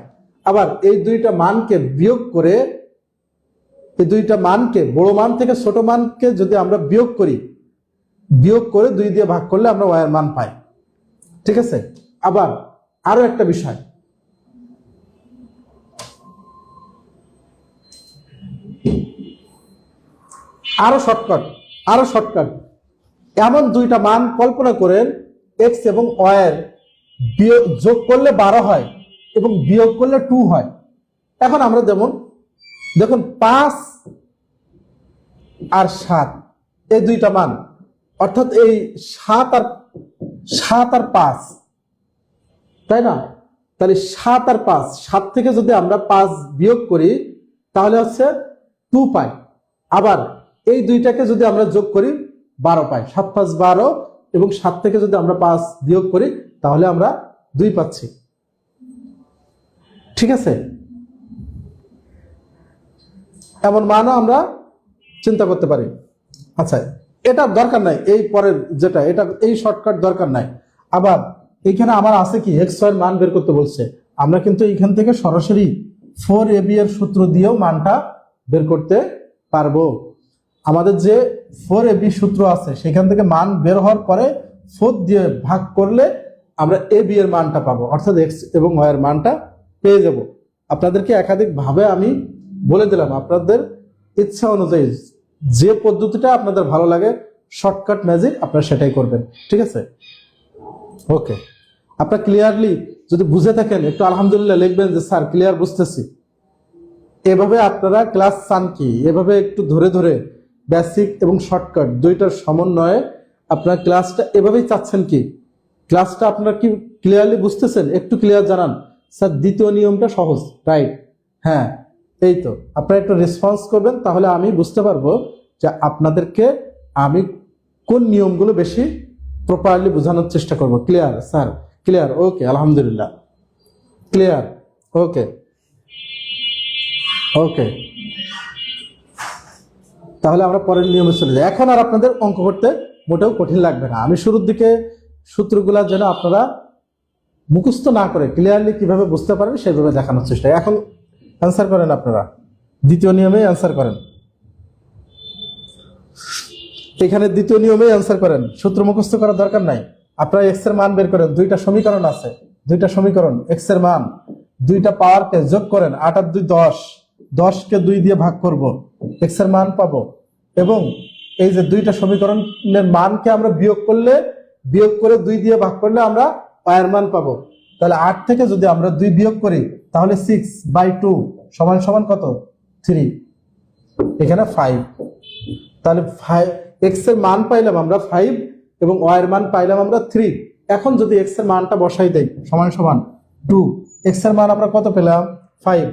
আবার এই দুইটা মানকে বিয়োগ করে, এই দুইটা মানকে বড় মান থেকে ছোট মানকে যদি আমরা বিয়োগ করে 2 দিয়ে ভাগ করলে আমরা y এর মান পাই। ঠিক আছে, আবার আরো একটা বিষয়, আরো শর্টকাট, এমন দুইটা মান কল্পনা করেন x এবং y এর যোগ করলে 12 হয় এবং বিয়োগ করলে 2 হয়। এখন আমরা দেখুন 5 আর 7 এই দুইটা মান, অর্থাৎ এই 7 আর 5, তাই না? তাহলে 7 আর 5, 7 থেকে যদি আমরা 5 বিয়োগ করি তাহলে হচ্ছে 2 পাই। আবার এই দুইটাকে যদি আমরা যোগ করি 12 পাই, 7 5 12, এবং 7 থেকে যদি আমরা 5 বিয়োগ করি তাহলে আমরা 2 পাচ্ছি। ঠিক আছে, এমন মানও আমরা চিন্তা করতে পারি। আচ্ছা, এটা দরকার নাই, এই পরের যেটা এই শর্টকাট দরকার নাই। আবার এখানে আমার আছে কি x এর মান বের করতে বলছে, আমরা কিন্তু এইখান থেকে সরাসরি 4ab এর সূত্র দিয়েও মানটা বের করতে পারবো। আমাদের যে 4ab সূত্র আছে সেখান থেকে মান বের হওয়ার পরে 4 দিয়ে ভাগ করলে আমরা ab এর মানটা পাবো, অর্থাৎ x এবং y এর মানটা পেয়ে যাব। আপনাদেরকে একাধিক ভাবে আমি বলে দিলাম, আপনাদের ইচ্ছা অনুযায়ী যে পদ্ধতিটা আপনাদের ভালো লাগে, শর্টকাট ম্যাজিক, আপনারা সেটাই করবেন। ঠিক আছে, ওকে। আপনারা ক্লিয়ারলি যদি বুঝে থাকেন একটু আলহামদুলিল্লাহ লিখবেন যে স্যার ক্লিয়ার বুঝতেছি। এভাবে আপনারা ক্লাস চান কি, এভাবে একটু ধরে ধরে বেসিক এবং শর্টকাট দুইটার সমন্বয়ে আপনারা ক্লাসটা এভাবেই চাচ্ছেন কি, ক্লাসটা আপনারা কি ক্লিয়ারলি বুঝতেছেন? একটু ক্লিয়ার জানান স্যার, দ্বিতীয় নিয়মটা সহজ, রাইট? হ্যাঁ, এই তো। আপনারা একটু রেসপন্স করবেন, তাহলে আমি বুঝতে পারবো যে আপনাদেরকে আমি কোন নিয়মগুলো বেশি প্রপারলি বোঝানোর চেষ্টা করব। Clear sir? ক্লিয়ার, ওকে, আলহামদুলিল্লাহ ক্লিয়ার, ওকে ওকে। তাহলে আমরা পরের নিয়মে চলে যাই। এখন আর আপনাদের অঙ্ক করতে মোটেও কঠিন লাগবে না। আমি শুরুর দিকে সূত্রগুলা যেন আপনারা মুখস্থ না করে ক্লিয়ারলি কিভাবে বুঝতে পারেন সেভাবে দেখানোর চেষ্টা। এখন অ্যান্সার করেন, আপনারা দ্বিতীয় নিয়মে অ্যান্সার করেন। এখানে দ্বিতীয় নিয়মে অ্যান্সার করেন, সূত্র মুখস্থ করার দরকার নাই। আপনারা এক্স এর মান বের করেন, দুইটা সমীকরণ আছে, দুইটা সমীকরণ, এক্স এর মান দুইটা পাওয়ারকে যোগ করেন, 8 আর 2 10, 10কে 2 দিয়ে ভাগ করব, এক্স এর মান পাবো। এবং এই যে দুইটা সমীকরণের মানকে আমরা বিয়োগ করে 2 দিয়ে ভাগ করলে আমরা পায়ের মান পাবো। তাহলে 8 থেকে যদি আমরা 2 বিয়োগ করি তাহলে 6/2 সমান সমান কত? 3, এখানে 5। তাহলে এক্স এর মান পাইলাম আমরা 5 এবং ওয়াই এর মান পাইলাম আমরা 3। এখন যদি এক্স এর মানটা বসাই দেই সমান সমান 2, এক্স এর মান আমরা কত পেলাম? 5।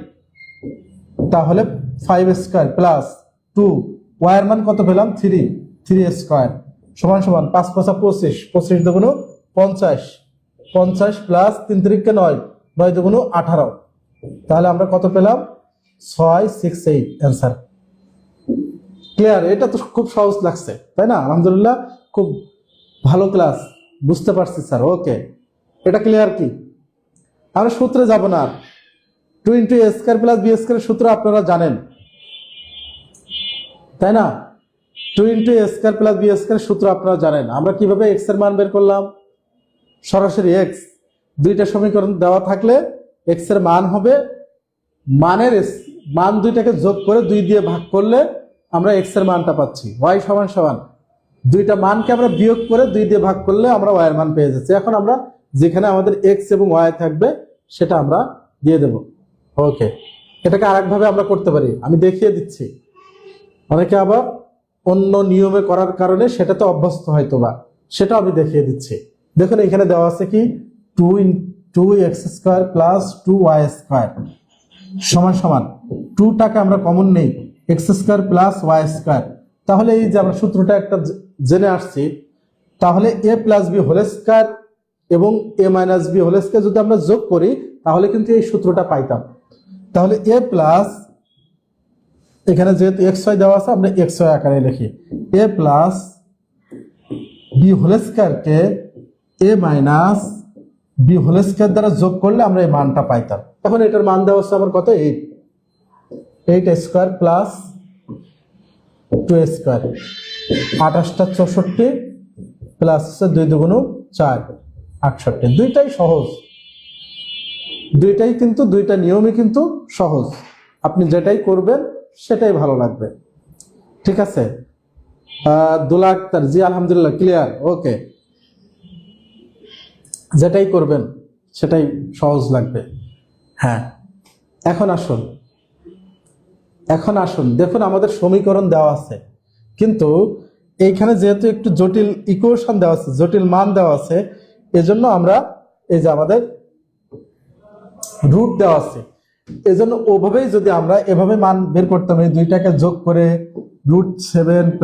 তাহলে 5 স্কয়ার প্লাস 2, ওয়াই এর মান কত পেলাম? 3 স্কয়ার সমান সমান 5 5 25, 25 দুগুণ 50, 50 প্লাস 3 3 9, 9 দুগুণ 18। তাহলে আমরা কত পেলাম? 6 6 8 অ্যান্সার। ক্লিয়ার? এটা তো খুব সহজ লাগছে, তাই না? আলহামদুলিল্লাহ, খুব ভালো ক্লাস, বুঝতে পারছি স্যার, ওকে। এটা ক্লিয়ার কি? আমরা সূত্রে যাব না। 2 × a² + b² সূত্র আপনারা জানেন, তাই না? 2 × a² + b² সূত্র আপনারা জানেন। আমরা কিভাবে x এর মান বের করলাম? সরাসরি x, দুইটা সমীকরণ দেওয়া থাকলে x এর মান হবে, মানের মান দুইটাকে যোগ করে 2 দিয়ে ভাগ করলে আমরা x এর মানটা পাচ্ছি। y সমান সমান দুইটা মানকে আমরা বিয়োগ করে 2 দিয়ে ভাগ করলে আমরা y এর মান পেয়ে যাচ্ছি। এখন আমরা যেখানে আমাদের x এবং y থাকবে সেটা আমরা দিয়ে দেব। ওকে, এটাকে আরেকভাবে আমরা করতে পারি, আমি দেখিয়ে দিচ্ছি। অনেকে আবার অন্য নিয়মে করার কারণে সেটাতে অভ্যস্ত হয়তো বা, সেটা আমি দেখিয়ে দিচ্ছি। দেখুন এখানে দেওয়া আছে কি 2x² + 2y² সমান সমান 2টাকে আমরা কমন নেই, x² + y²। তাহলে এই যে আমরা সূত্রটা একটা জেনে আসছি, তাহলে a + b² এবং a - b² যদি আমরা যোগ করি তাহলে কিন্তু এই সূত্রটা পাইতাম। তাহলে a প্লাস, এখানে যেহেতু xy দেওয়া আছে আমরা xy আকারে লিখি, a + b² K a - b² দ্বারা যোগ করলে আমরা এই মানটা পাইতাম। এখন এটার মান দেওয়া আছে আমার কত? 8, 8² + 2² 28 = 64 প্লাস 2 × 2 = 4, 68। দুইটাই সহজ, দুইটাই কিন্তু দুইটা নিয়মই কিন্তু সহজ। আপনি যেটাই করবেন সেটাই ভালো লাগবে, ঠিক আছে? দুলা আক্তার, জি আলহামদুলিল্লাহ, ক্লিয়ার, ওকে। যেটাই করবেন সেটাই সহজ লাগবে। হ্যাঁ, এখন আসুন দেখুন আমাদের সমীকরণ দেওয়া আছে, কিন্তু এইখানে যেহেতু একটু জটিল ইকুয়েশন দেওয়া আছে, জটিল মান দেওয়া আছে, এজন্য আমরা এই যে আমাদের রুট দেওয়া আছে, এজন্য ওভাবেই যদি আমরা এভাবে মান বের করতাম, এই দুইটাকে যোগ করে √7 +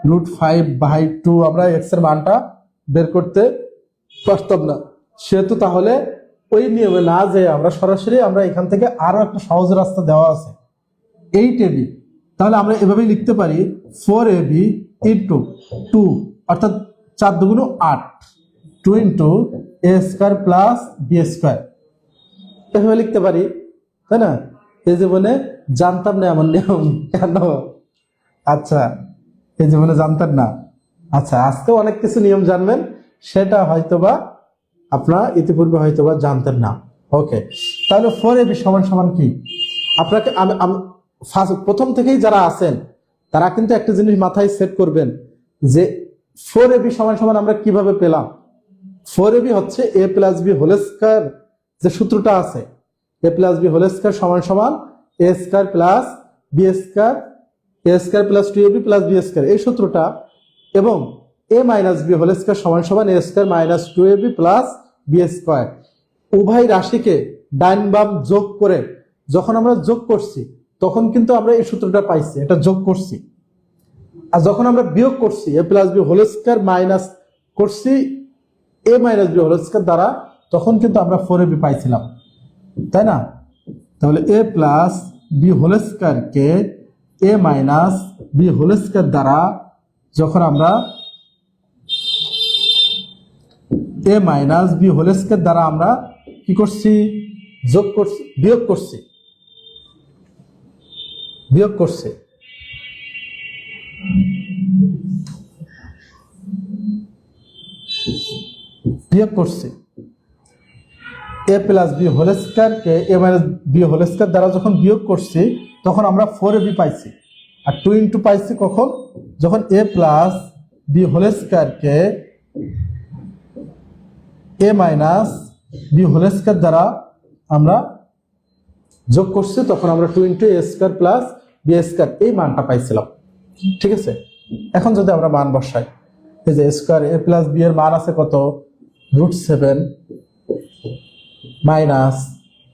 √5/2 আমরা x এর মানটা বের করতে পারতাম না। সেহেতু তাহলে ওই নিয়মে না যে আমরা সরাসরি আমরা এখান থেকে আরো একটা সহজ রাস্তা দেওয়া আছে 8ab, তাহলে আমরা এভাবেই লিখতে পারি 4ab × 2, অর্থাৎ 4 × 2 = 8, 2 × a² + b², এভাবে লিখতে পারি, তাই না? এই জীবনে জানতাম না এমন নিয়ম কেন? আচ্ছা, এই জীবনে জানতেন না? আচ্ছা, আজকে অনেক কিছু নিয়ম জানবেন, সেটা হয়তোবা আপনারা ইতিপূর্বে হয়তোবা জানতেন না। ওকে, তাহলে 4ab = কি? আপনাকে আমি প্রথম থেকেই যারা আছেন তারা কিন্তু একটা জিনিস মাথায় সেট করবেন যে 4ab = আমরা কিভাবে পেলাম। 4ab হচ্ছে a + b² যে সূত্রটা আছে, a + b² = a² + b², a² + 2ab + b², এই সূত্রটা, এবং a - b² = a² - 2ab + b²। উভয় রাশিকে ডান বাম যোগ করে যখন আমরা যোগ করছি তখন কিন্তু আমরা এই সূত্রটা পাইছি, এটা যোগ করছি। আর যখন আমরা বিয়োগ করছি a + b² মাইনাস করছি a - b² দ্বারা, তখন কিন্তু আমরা 4ab পাইছিলাম, তাই না? তাহলে a + b² K a - b² দ্বারা যখন আমরা a - b² দ্বারা আমরা কি করছি? যোগ করছি, বিয়োগ করছি, বিয়োগ করছি। a + b² K a - b² দ্বারা যখন বিয়োগ করছি তখন আমরা 4ab পাইছি। আর 2 * পাইছি কখন? যখন a + b² K a - b² দ্বারা আমরা যোগ করছি, তখন আমরা 2 × a² + b² এই মানটা পাইছিলাম, ঠিক আছে? এখন যদি আমরা মান বসাই, এই যে স্কয়ার a + b এর মান আছে কত? √7 মাইনাস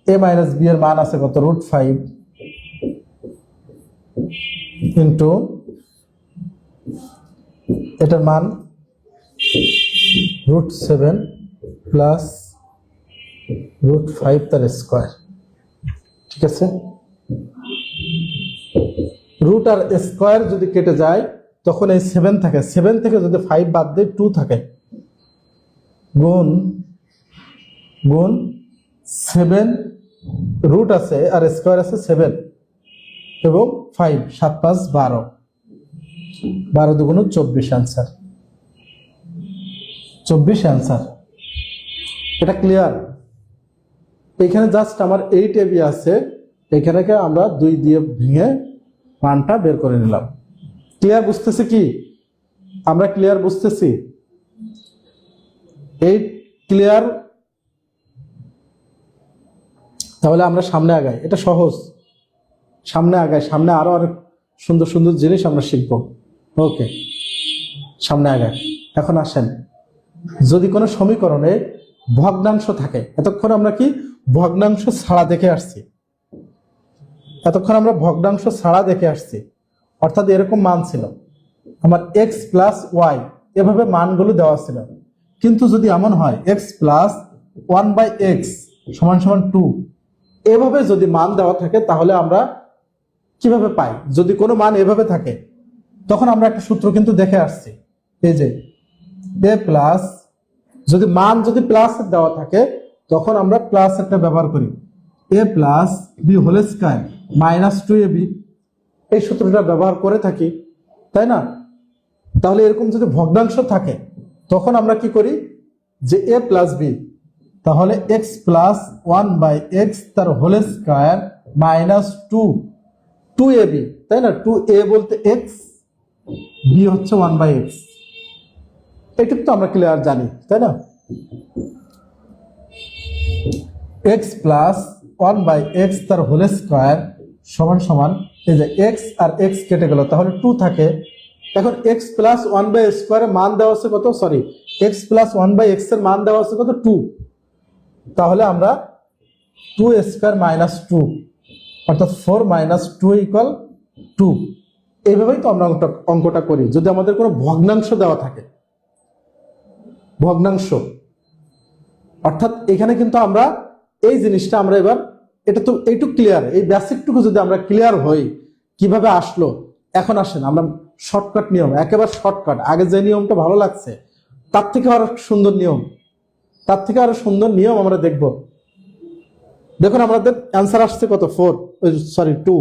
a - b এর মান আছে কত? √5 ইন্টু এটার মান √7 প্লাস √5 তার স্কয়ার, ঠিক আছে? রুট আর স্কয়ার যদি কেটে যায় তখন এই 7 থাকে, 7 থেকে যদি 5 বাদ দেয় 2 থাকে, গুণ গুণ 7 রুট আছে আর স্কোয়ার আছে 7 এবং 5, 7 5 12, 12 দুগুণ 24 অ্যান্সার, 24 অ্যান্সার। এটা ক্লিয়ার? এখানে জাস্ট আমার 8 এবি আছে, এখানে আমরা 2 দিয়ে ভেঙে মানটা বের করে নিলাম। ক্লিয়ার বুঝতেছি কি? আমরা ক্লিয়ার বুঝতেছি? 8 ক্লিয়ার? তাহলে আমরা সামনে আগাই, এটা সহজ, সামনে আগাই, সামনে আরো অনেক সুন্দর সুন্দর জিনিস আমরা শিখব। ওকে, সামনে আগাই। এখন আসেন, যদি কোনো সমীকরণে ভগ্নাংশ থাকে, এতক্ষণ আমরা কি ভগ্নাংশ ছাড়া দেখে আসছি, এতক্ষণ আমরা ভগ্নাংশ ছাড়া দেখে আসছি, অর্থাৎ এরকম মান ছিল আমার x প্লাস ওয়াই, এভাবে মানগুলো দেওয়া ছিল। কিন্তু যদি এমন হয় x প্লাস 1/x সমান সমান 2, এভাবে যদি মান দেওয়া থাকে তাহলে আমরা কিভাবে পাই? যদি কোনো মান এভাবে থাকে তখন আমরা একটা সূত্র কিন্তু দেখে আসছি, এই যে a প্লাস, যদি মান যদি প্লাস দেওয়া থাকে তখন আমরা প্লাস একটা ব্যবহার করি, a plus b whole square minus 2ab, এই সূত্রটা ব্যবহার করে থাকি, তাই না? তাহলে এরকম যদি ভগ্নাংশ থাকে তখন আমরা কি করি যে a প্লাস b, তাহলে x প্লাস 1/x তার হোল স্কয়ার মাইনাস 2ab, তাই না? 2a বলতে x, b হচ্ছে 1/x, এটুকু তো আমরা ক্লিয়ার জানি, তাই না? x প্লাস 1/x তার হোল স্কয়ার সমান সমান, এই যে x আর x কেটে গেল, তাহলে 2 থাকে। এখন x প্লাস 1/x এর মান দেওয়া আছে কত? সরি, x প্লাস 1/x এর মান দেওয়া আছে কত? 2। তাহলে আমরা 2 স্কয়ার মাইনাস 2, অর্থাৎ 4 মাইনাস 2 ইকুয়াল 2। এইভাবেই তো আমরা অঙ্কটা করি যদি আমাদের কোনো ভগ্নাংশ দেওয়া থাকে, ভগ্নাংশ। অর্থাৎ এখানে কিন্তু আমরা এই জিনিসটা আমরা এবার, এটা তো এইটুকু ক্লিয়ার, এই বেসিকটুকু যদি আমরা ক্লিয়ার হই কিভাবে আসলো। এখন আসেন আমরা শর্টকাট নিয়ম, একেবারে শর্টকাট, আগে যে নিয়মটা ভালো লাগছে তার থেকে আরো সুন্দর নিয়ম, তার থেকে আরো সুন্দর নিয়ম আমরা দেখব। দেখুন আমাদের অ্যান্সার আসছে কত? 2।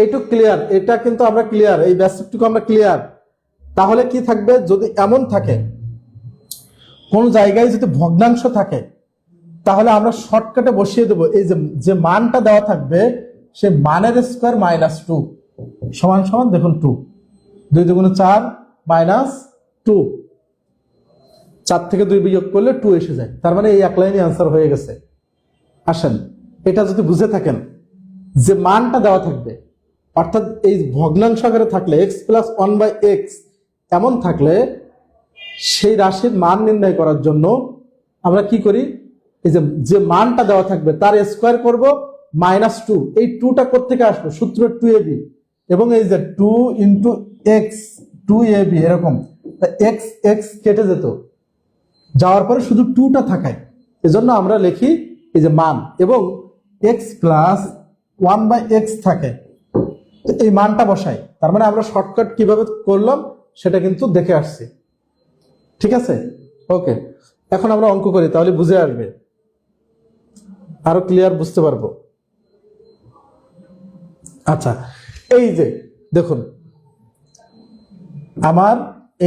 এইটুকু ক্লিয়ার, এটা কিন্তু আমরা ক্লিয়ার, এই বেসিকটুকু আমরা ক্লিয়ার। তাহলে কি থাকবে? যদি এমন থাকে কোন জায়গায় যদি ভগ্নাংশ থাকে তাহলে আমরা শর্টকাটে বসিয়ে দেবো, এই যে মানটা দেওয়া থাকবে সে মানের স্কয়ার মাইনাস 2 সমান সমান, দেখুন 2, 2 দুগুণে 4 মাইনাস 2, 4 থেকে 2 বিয়োগ করলে 2 এসে যায়, তার মানে এই এক লাইনে অ্যান্সার হয়ে গেছে। আসেন, এটা যদি বুঝে থাকেন যে মানটা দেওয়া থাকবে, অর্থাৎ এই ভগ্নাংশ আকারে থাকলে x প্লাস 1/x এমন থাকলে সেই রাশির মান নির্ণয় করার জন্য আমরা কি করি, এই যে মানটা দেওয়া থাকবে তার স্কয়ার করব মাইনাস 2, এই 2টা কোত্থেকে আসবে? সূত্র 2ab, এবং এই যে 2 ইন্টু এক্স 2ab, এরকম x x কেটে যেত, যাওয়ার পরে শুধু 2টা থাকায়, এজন্য আমরা লিখি এই যে মান, এবং x প্লাস 1/x থাকে, এই মানটা বসাই। তার মানে আমরা শর্টকাট কিভাবে করলাম সেটা কিন্তু দেখে আসছি, ঠিক আছে? ওকে, এখন আমরা অঙ্ক করি, তাহলে বুঝে আসবে, আরো ক্লিয়ার বুঝতে পারবো। আচ্ছা, এই যে দেখুন আমার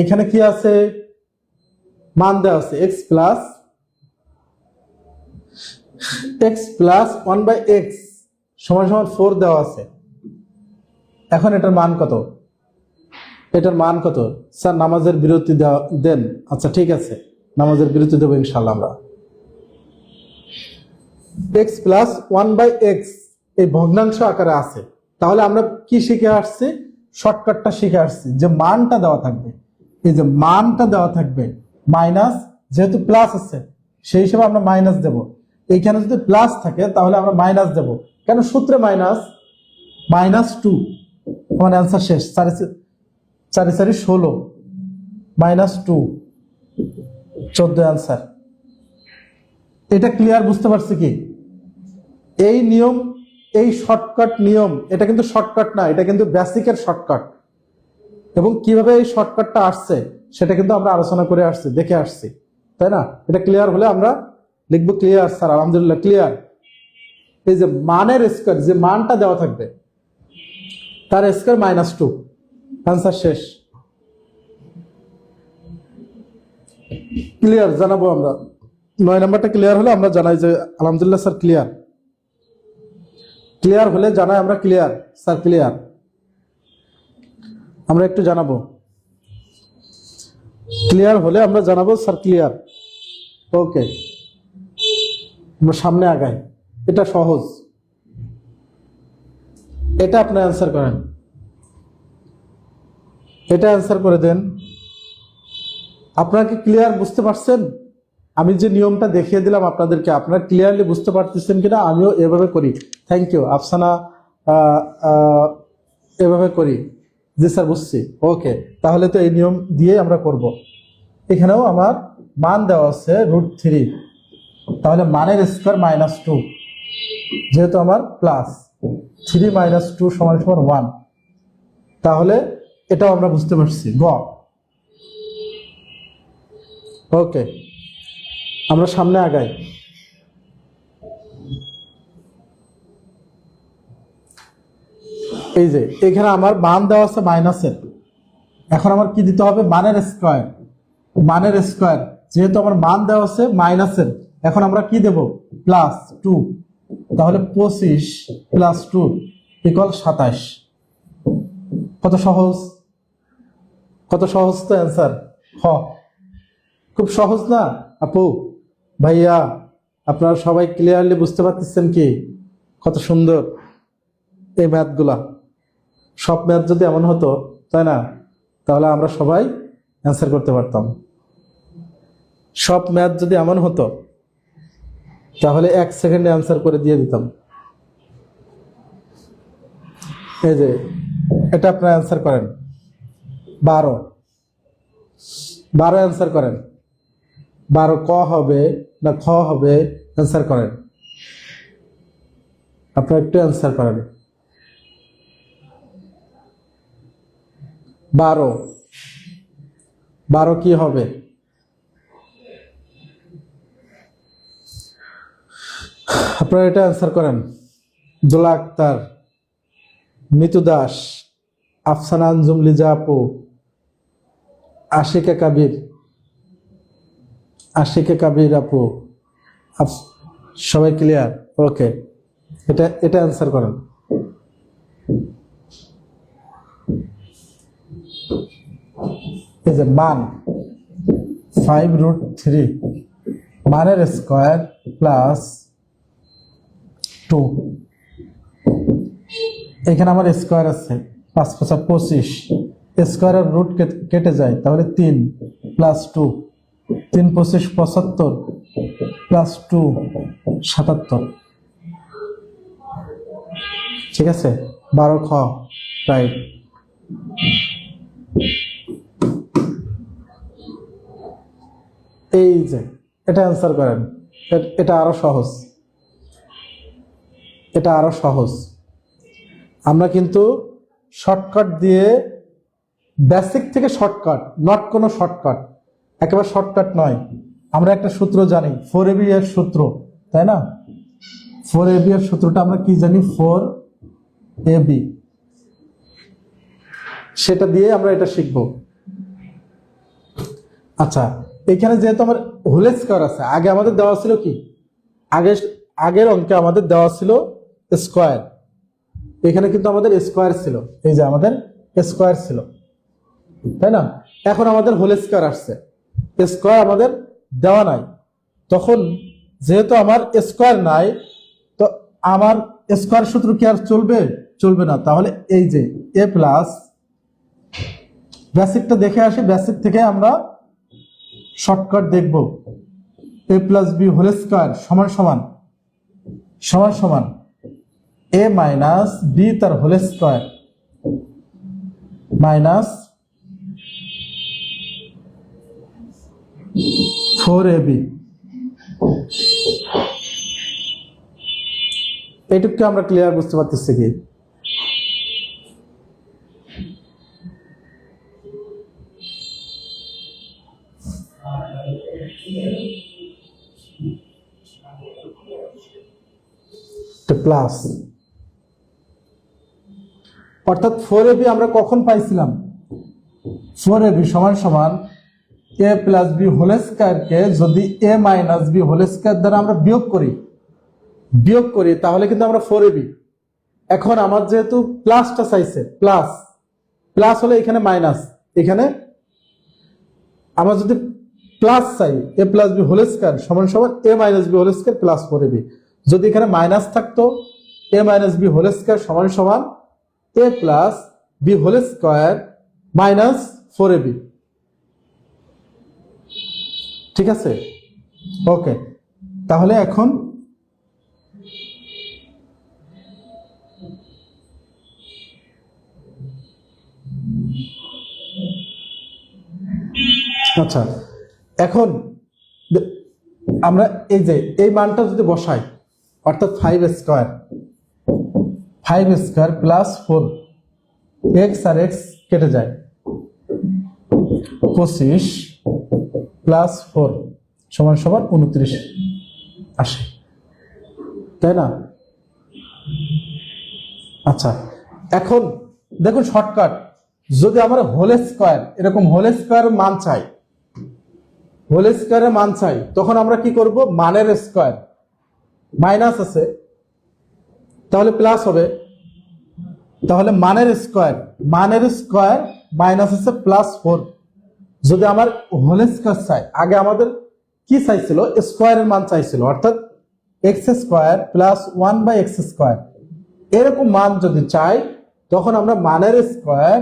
এখানে কি আছে? মান দেওয়া আছে x প্লাস 1/x সমান সমান 4 দেওয়া আছে। এখন এটার মান কত? এটার মান কত? স্যার নামাজের বিরতি দেন। আচ্ছা ঠিক আছে, নামাজের বিরতি দেবো ইনশাল্লাহ আমরা। x প্লাস 1/x এই ভগ্নাংশ আকারে আছে, তাহলে আমরা কি শিখে আসছি? শর্টকাটটা শিখে আসছি যে মানটা দেওয়া থাকবে, এই যে মানটা দেওয়া থাকবে মাইনাস, যেহেতু প্লাস আছে সেই হিসেবে আমরা মাইনাস দেব। এইখানে যদি প্লাস থাকে তাহলে আমরা মাইনাস দেব, কেন? সূত্রে মাইনাস 2। আমার অ্যান্সার শেষ, 4 4 16 মাইনাস 2 14 অ্যান্সার। এটা ক্লিয়ার বুঝতে পারছি কি? এই নিয়ম এই শর্টকাট নিয়ম, এটা কিন্তু শর্টকাট না, এটা কিন্তু বেসিকের শর্টকাট। এবং কিভাবে এই শর্টকাটটা আসছে সেটা কিন্তু আমরা আলোচনা করে আসছি, দেখে আসছি, তাই না? এটা ক্লিয়ার হলে আমরা লিখবো ক্লিয়ার স্যার, আলহামদুলিল্লাহ ক্লিয়ার। এই যে মানের স্কয়ার, যে মানটা দেওয়া থাকবে তার স্কয়ার -2, আনসার শেষ। ক্লিয়ার জানাবো আমরা, 9 নাম্বারটা ক্লিয়ার হলে আমরা জানাই যে আলহামদুলিল্লাহ স্যার ক্লিয়ার। ক্লিয়ার হলে জানাই আমরা ক্লিয়ার স্যার ক্লিয়ার, আমরা একটু জানাবো। ক্লিয়ার হলে আমরা জানাবো স্যার ক্লিয়ার। ওকে, আমরা সামনে আগাই। এটা সহজ, এটা আপনি অ্যান্সার করেন, এটা অ্যান্সার করে দেন। আপনারা কি ক্লিয়ার বুঝতে পারছেন? আমি যে নিয়মটা দেখিয়ে দিলাম আপনাদেরকে, আপনারা ক্লিয়ারলি বুঝতে পারতেছেন কিনা? আমিও এভাবে করি। থ্যাংক ইউ আফসানা, এভাবে করি। জি স্যার বুঝছি। ওকে, তাহলে তো এই নিয়ম দিয়ে আমরা করব। এখানেও আমার মান দেওয়া আছে √3, তাহলে মানের স্কয়ার -2, যেহেতু আমার প্লাস 3 - 2 = 1, তাহলে এটাও আমরা বুঝতে পারছি। গ। ওকে, আমরা সামনে আগাই। এই যে এখানে আমার মান দেওয়া আছে মাইনাসের, এখন আমার কি দিতে হবে? মানের স্কয়ার। মানের স্কয়ার, যেহেতু আমার মান দেওয়া আছে মাইনাসের, এখন আমরা কি দেব? +2, তাহলে 25 + 2 = 27। কত সহজ, কত সহজ তো অ্যান্সার। হ, খুব সহজ না আপু ভাইয়া? আপনারা সবাই ক্লিয়ারলি বুঝতে পারতেছেন কি কত সুন্দর এই ম্যাথগুলা? সব ম্যাথ যদি এমন হতো, তাই না, তাহলে আমরা সবাই অ্যান্সার করতে পারতাম। সব ম্যাথ যদি এমন হতো তাহলে 1 সেকেন্ডে অ্যান্সার করে দিয়ে দিতাম। এই যে এটা আপনারা অ্যান্সার করেন। 12 অ্যান্সার করেন। 12 ক হবে না খ হবে? অ্যান্সার করেন, আপনারা একটু অ্যান্সার করেন। 12 কি হবে? আপনারা এটা অ্যান্সার করেন। দোলা আক্তার, মিতু দাস, আফসানা আঞ্জুম লিজা আপু, আশিকা কাবির আপু, সবাই ক্লিয়ার? ওকে, এটা অ্যান্সার করেন। এই যে মান 5√3, মানের স্কয়ার +2, এখানে আমার স্কয়ার আছে 5 × 5 = 25, স্কয়ারের রুট কেটে যায়, তাহলে 3 + 2, 3 × 25 = 75, +2 77। ঠিক আছে, 12 খ রাইট। এই যে এটা অ্যান্সার করেন। এটা আরো সহজ, এটা আরো সহজ। আমরা কিন্তু শর্টকাট দিয়ে, বেসিক থেকে শর্টকাট, নট কোনো শর্টকাট, একেবারে শর্টকাট নয়। আমরা একটা সূত্র জানি, 4AB এর সূত্র, তাই না? 4AB এর সূত্রটা আমরা কি জানি? 4AB, সেটা দিয়ে আমরা এটা শিখবো। আচ্ছা, এখানে যেহেতু আমার হোল স্কয়ার আছে, আগে আমাদের দেওয়া ছিল কি? আগের অঙ্কে আমাদের দেওয়া ছিল স্কয়ার, এখানে কিন্তু আমাদের স্কয়ার ছিল। এই যে আমাদের স্কয়ার ছিল, তাই না? এখন আমাদের হোল স্কয়ার আসছে, স্কয়ার আমাদের দেওয়া নাই। তখন যেহেতু আমার স্কয়ার নাই, তো আমার স্কয়ার সূত্র কি আর চলবে না। তাহলে এই যে a প্লাস, বেসিকটা দেখে আসি, বেসিক থেকে আমরা শর্টকাট দেখব। a + b হোল স্কয়ার সমান a - b তার হোল স্কয়ার মাইনাস 4AB। এইটুকু আমরা ক্লিয়ার বুঝতে পারতেছি কি? প্লাস অর্থাৎ 4ab আমরা কখন পাইছিলাম? 4ab সমান সমান a প্লাস বি হোল স্কয়ারকে যদি a minus B whole square দ্বারা আমরা বিয়োগ করি তাহলে কিন্তু আমরা 4ab। এখন আমার যেহেতু প্লাসটা চাইছে, প্লাস হলে এখানে মাইনাস, এখানে আমরা যদি প্লাস চাই a plus B whole square সমান সমান a minus B whole square plus 4ab। যদি এখানে মাইনাস থাকতো a minus B whole square সমান সমান a plus B whole square minus 4ab। ঠিক আছে, ওকে। তাহলে এখন আচ্ছা, এখন আমরা এই যে এই মানটা যদি বসাই অর্থাৎ 5 স্কয়ার প্লাস 4 x আর x কেটে যায় 25 প্লাস 4 সমান সমান 29 আসে, তাই না? আচ্ছা, এখন দেখুন শর্টকাট, যদি আমরা হোল স্কয়ার এরকম হোল স্কয়ারের মান চাই তখন আমরা কি করব? মানের স্কয়ার, মাইনাস আছে তাহলে প্লাস হবে, তাহলে মানের স্কয়ার মাইনাস আছে প্লাস 4। যদি আমার হোল স্কয়ার চাই, আগে আমাদের কি চাইছিল? স্কয়ারের মান চাইছিল, অর্থাৎ x square plus 1/x square এরকম মান যদি চাই তখন আমরা মানের স্কয়ার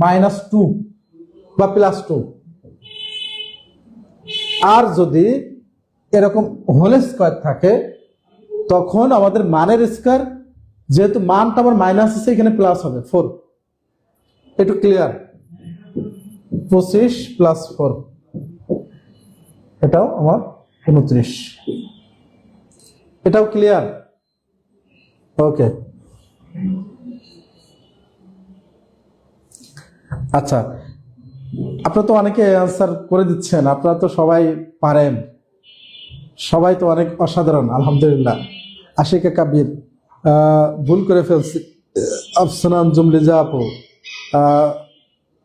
মাইনাস 2 বা প্লাস 2। আর যদি এরকম হোল স্কয়ার থাকে তখন আমাদের মানের স্কয়ার, যেহেতু মানটা আমার মাইনাস আছে এখানে প্লাস হবে 4। একটু ক্লিয়ার? 25 প্লাস 4 এটাও আমার 29, এটাও ক্লিয়ার? ওকে। আচ্ছা, আপনারা তো অনেকে অ্যান্সার করে দিচ্ছেন, আপনারা তো সবাই পারেন, সবাই তো অনেক অসাধারণ, আলহামদুলিল্লাহ। আশিকা কাবির ভুল করে ফেলছি, আফসানা আঞ্জুম লিজা আপু,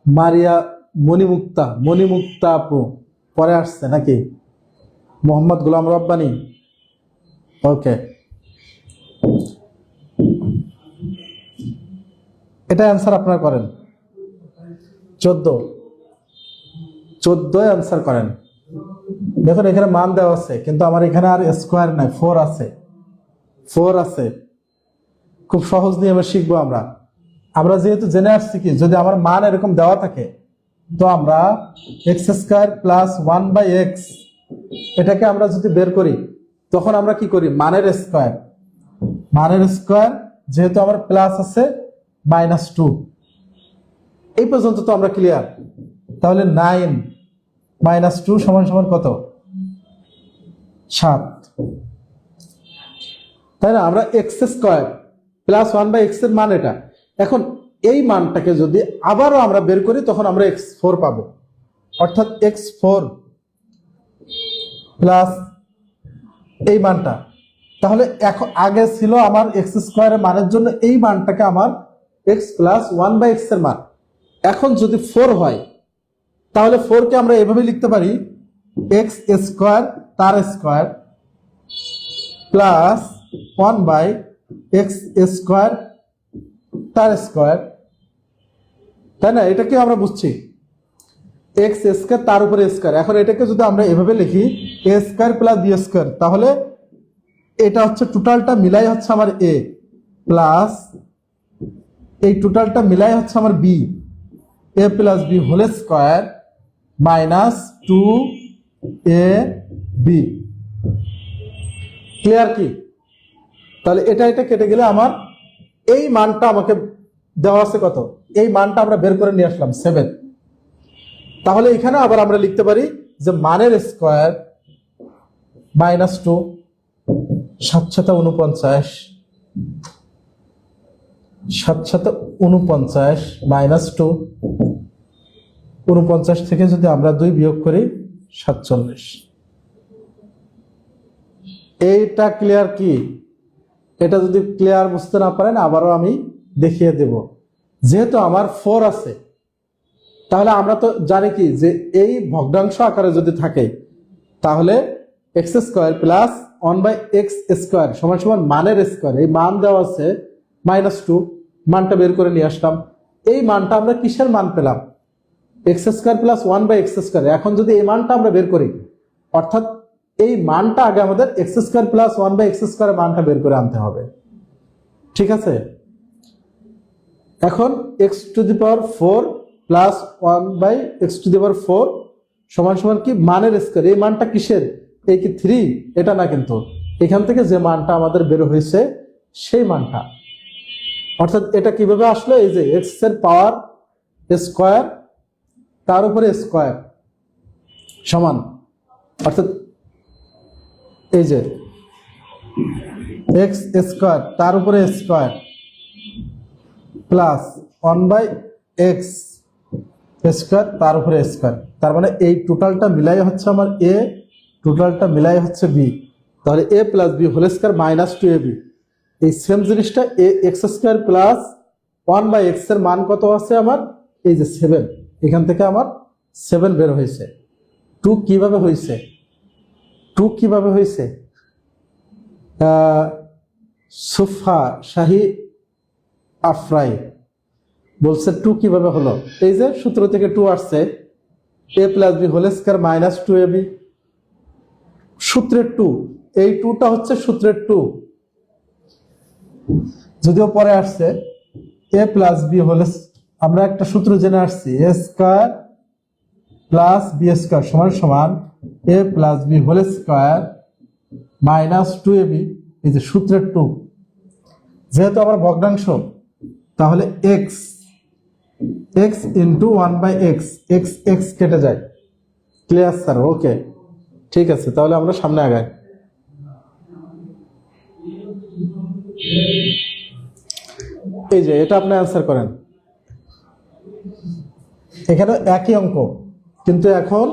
মারিয়া মণিমুক্তা আপু পরে আসছে নাকি? মোহাম্মদ গোলাম রব্বানি, ওকে। এটা অ্যান্সার আপনারা করেন, 14 অ্যান্সার করেন। দেখুন এখানে মান দেওয়া আছে কিন্তু আমার এখানে আর স্কয়ার নাই, 4 আছে। খুব সহজ নিয়মে শিখবো আমরা যেহেতু জেনে আসছি কি, যদি আমার মান এরকম দেওয়া থাকে তো আমরা x স্কয়ার প্লাস 1/x এটাকে আমরা যদি বের করি তখন আমরা কি করি? মানের স্কয়ার যেহেতু আমার প্লাস আছে মাইনাস 2। এই পর্যন্ত তো আমরা ক্লিয়ার। তাহলে 9 মাইনাস 2 সমান সমান কত? 7, তাই না? আমরা x স্কয়ার প্লাস 1/x এর মান এটা। এখন এই মানটাকে যদি আবারও আমরা বের করি তখন আমরা x4 পাবো, অর্থাৎ x4 প্লাস এই মানটা। তাহলে এখন আগে ছিল আমার x স্কয়ারের মানের জন্য এই মানটাকে আমার x প্লাস 1/x এর মান। এখন যদি 4 হয় তাহলে 4 কে আমরা এভাবে লিখতে পারি x স্কয়ার তার স্কয়ার প্লাস 1/x স্কয়ার তার স্কয়ার, তাই না? এটাকে আমরা বুঝছি x স্কয়ার তার উপরে স্কয়ার। এখন এটাকে যদি আমরা এভাবে লিখি a square plus b square, তাহলে এটা হচ্ছে টোটালটা মিলাই হচ্ছে আমার a প্লাস এই টোটালটা মিলাই হচ্ছে আমার b, a plus b whole square minus 2ab। Clear কি? তাহলে এটা কেটে গেলে আমার এই মানটা আমাকে দেওয়া আছে কত? এই মানটা আমরা বের করে নিয়ে আসলাম 7। তাহলে এখানে আবার আমরা লিখতে পারি যে মানের স্কয়ার -2, 7 × 7 = 49, 7 × 49 -2, 49 থেকে যদি আমরা 2 বিয়োগ করি 47। এইটা ক্লিয়ার কি? এটা যদি ক্লিয়ার বুঝতে না পারেন আবারও আমি দেখিয়ে দেব। যেহেতু আমার 4 আছে, তাহলে আমরা তো জানি কি যে এই ভগ্নাংশ আকারে যদি থাকে তাহলে x² + 1/x² সমান মানের স্কয়ার। এই মান দেওয়া আছে -2, মানটা বের করে নিয়ে আসলাম। এই মানটা আমরা কিসের মান পেলাম? x² + 1/x²। এখন যদি এই মানটা আমরা বের করি, অর্থাৎ এই মানটা আগে আমাদের x² + 1/x² মানটা বের করে আনতে হবে। ঠিক আছে? এখন x⁴ + 1/x⁴ সমান কি মানের স্কয়ার। এই মানটা কিসের? এই কি 3? এটা না, কিন্তু এখান থেকে যে মানটা আমাদের বের হয়েছে সেই মানটা। অর্থাৎ এটা কিভাবে আসলো? এই যে x এর পাওয়ার স্কয়ার তার উপরে স্কয়ার সমান, অর্থাৎ এই যে x² তার উপরে স্কয়ার প্লাস 1/x² তার উপরে স্কয়ার। তার মানে এই টোটালটা মিলাই হচ্ছে আমার a, টোটালটা মিলাই হচ্ছে b। তাহলে a + b² -2ab। এই সেম জিনিসটা x² + 1/x এর মান কত আছে আমার? এই যে 7। এখান থেকে আমার 7 বের হয়েছে। 2 কিভাবে হয়েছে? 2 কিভাবে হয়েছে? সুফা শাহী আফরাই বলছে 2 কিভাবে হলো? এই যে সূত্র থেকে 2 আসছে, a + b² -2ab। সূত্রের 2, এই 2টা হচ্ছে সূত্রের 2, যদিও পরে আসছে a + b²। আমরা একটা সূত্র জেনে আসছি, a² + b² সমান a + b² -2ab। এই যে সূত্রের 2, যেহেতু আমার ভগ্নাংশ, তাহলে x × 1/x, x কেটে যায়। Clear sir? ওকে, ঠিক আছে। তাহলে আমরা সামনে আগাই। এই যে এটা আপনি অ্যান্সার করেন। এখানে একই অঙ্ক, কিন্তু এখন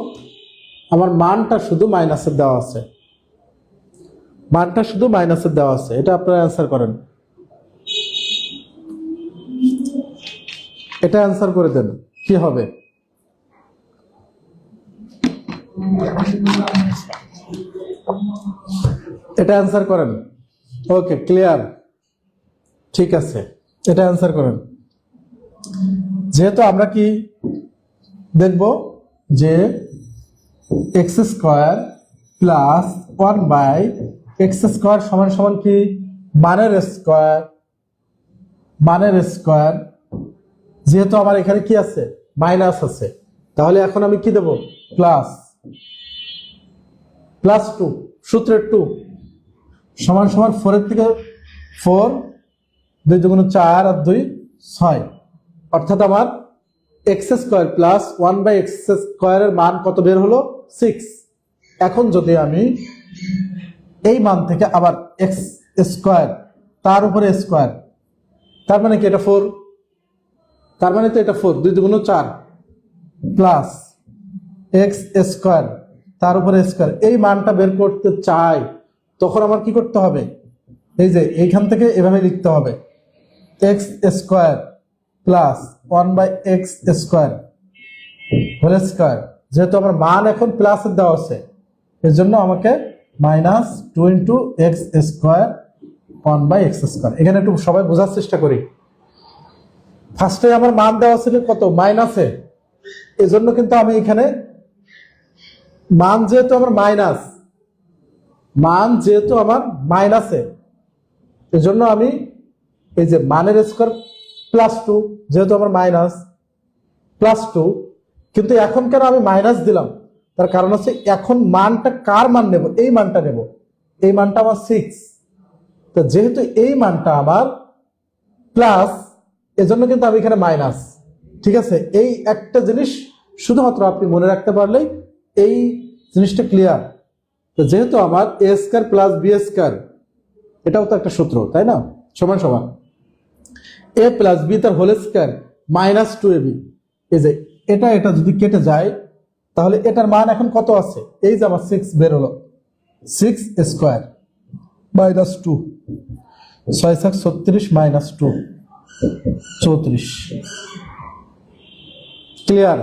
আমার মানটা শুধু মাইনাসের দেওয়া আছে, মানটা শুধু মাইনাসের দেওয়া আছে। এটা আপনারা অ্যান্সার করেন। এটা অ্যান্সার করে দেন, কি হবে? এটা অ্যান্সার করেন। ওকে, ক্লিয়ার, ঠিক আছে। এটা অ্যান্সার করেন। যেহেতু আমরা কি দেখব যে x² + 1/x² সমান কি মানের স্কয়ার, মানের স্কয়ার। যেহেতু আমার এখানে কি আছে? মাইনাস আছে, তাহলে এখন আমি কি দেব? +2, সূত্রের 2 সমান 4 এর থেকে 4, 2 × 4 আর 2 6। অর্থাৎ আমার x² + 1/x² এর মান কত বের হলো? 6। এখন যদি আমি এই মান থেকে আবার x² তার উপরে স্কয়ার, তার মানে কি এটা 4, তার মানে তো এটা 4, 2 × 4 প্লাস x² তার উপরে স্কয়ার, এই মানটা বের করতে চাই, তখন আমার কি করতে হবে? এই যে এইখান থেকে এভাবে লিখতে হবে, x² + 1/x² হোল স্কয়ার। যেহেতু আমার মান এখন প্লাসের দেওয়া আছে, এর জন্য আমাকে -2 × x² 1/x²। এখানে একটু সবাই বোঝার চেষ্টা করি। ফার্স্টে আমার মান দেওয়া ছিল কত? মাইনাসে। এজন্য কিন্তু আমি এখানে মান যেহেতু আমার মাইনাস, মান যেহেতু আমার মাইনাসে, এজন্য আমি এই যে মানের স্কয়ার +2, যেহেতু আমার মাইনাস +2। কিন্তু এখন কেন আমি মাইনাস দিলাম? তার কারণ হচ্ছে এখন মানটা কার মান নেব? এই মানটা নেব। এই মানটা আমার 6, তো যেহেতু এই মানটা আমার প্লাস, এজন্য কিন্তু আমি এখানে মাইনাস। ঠিক আছে? এই একটা জিনিস শুধুমাত্র আপনি মনে রাখতে পারলেই এই জিনিসটা ক্লিয়ার। তো যেহেতু আমার এ স্কয়ার প্লাস বি স্কয়ার, এটাও তো একটা সূত্র, তাই না, সমান সমান এ প্লাস বি তার হোল স্কয়ার মাইনাস 2ab। এই যে এটা এটা যদি কেটে যায় তাহলে এটার মান এখন কত আছে, এই যে আমার 6 বের হলো, 6 স্কয়ার মাইনাস 2, 6 6 36 মাইনাস 2 34। ক্লিয়ার?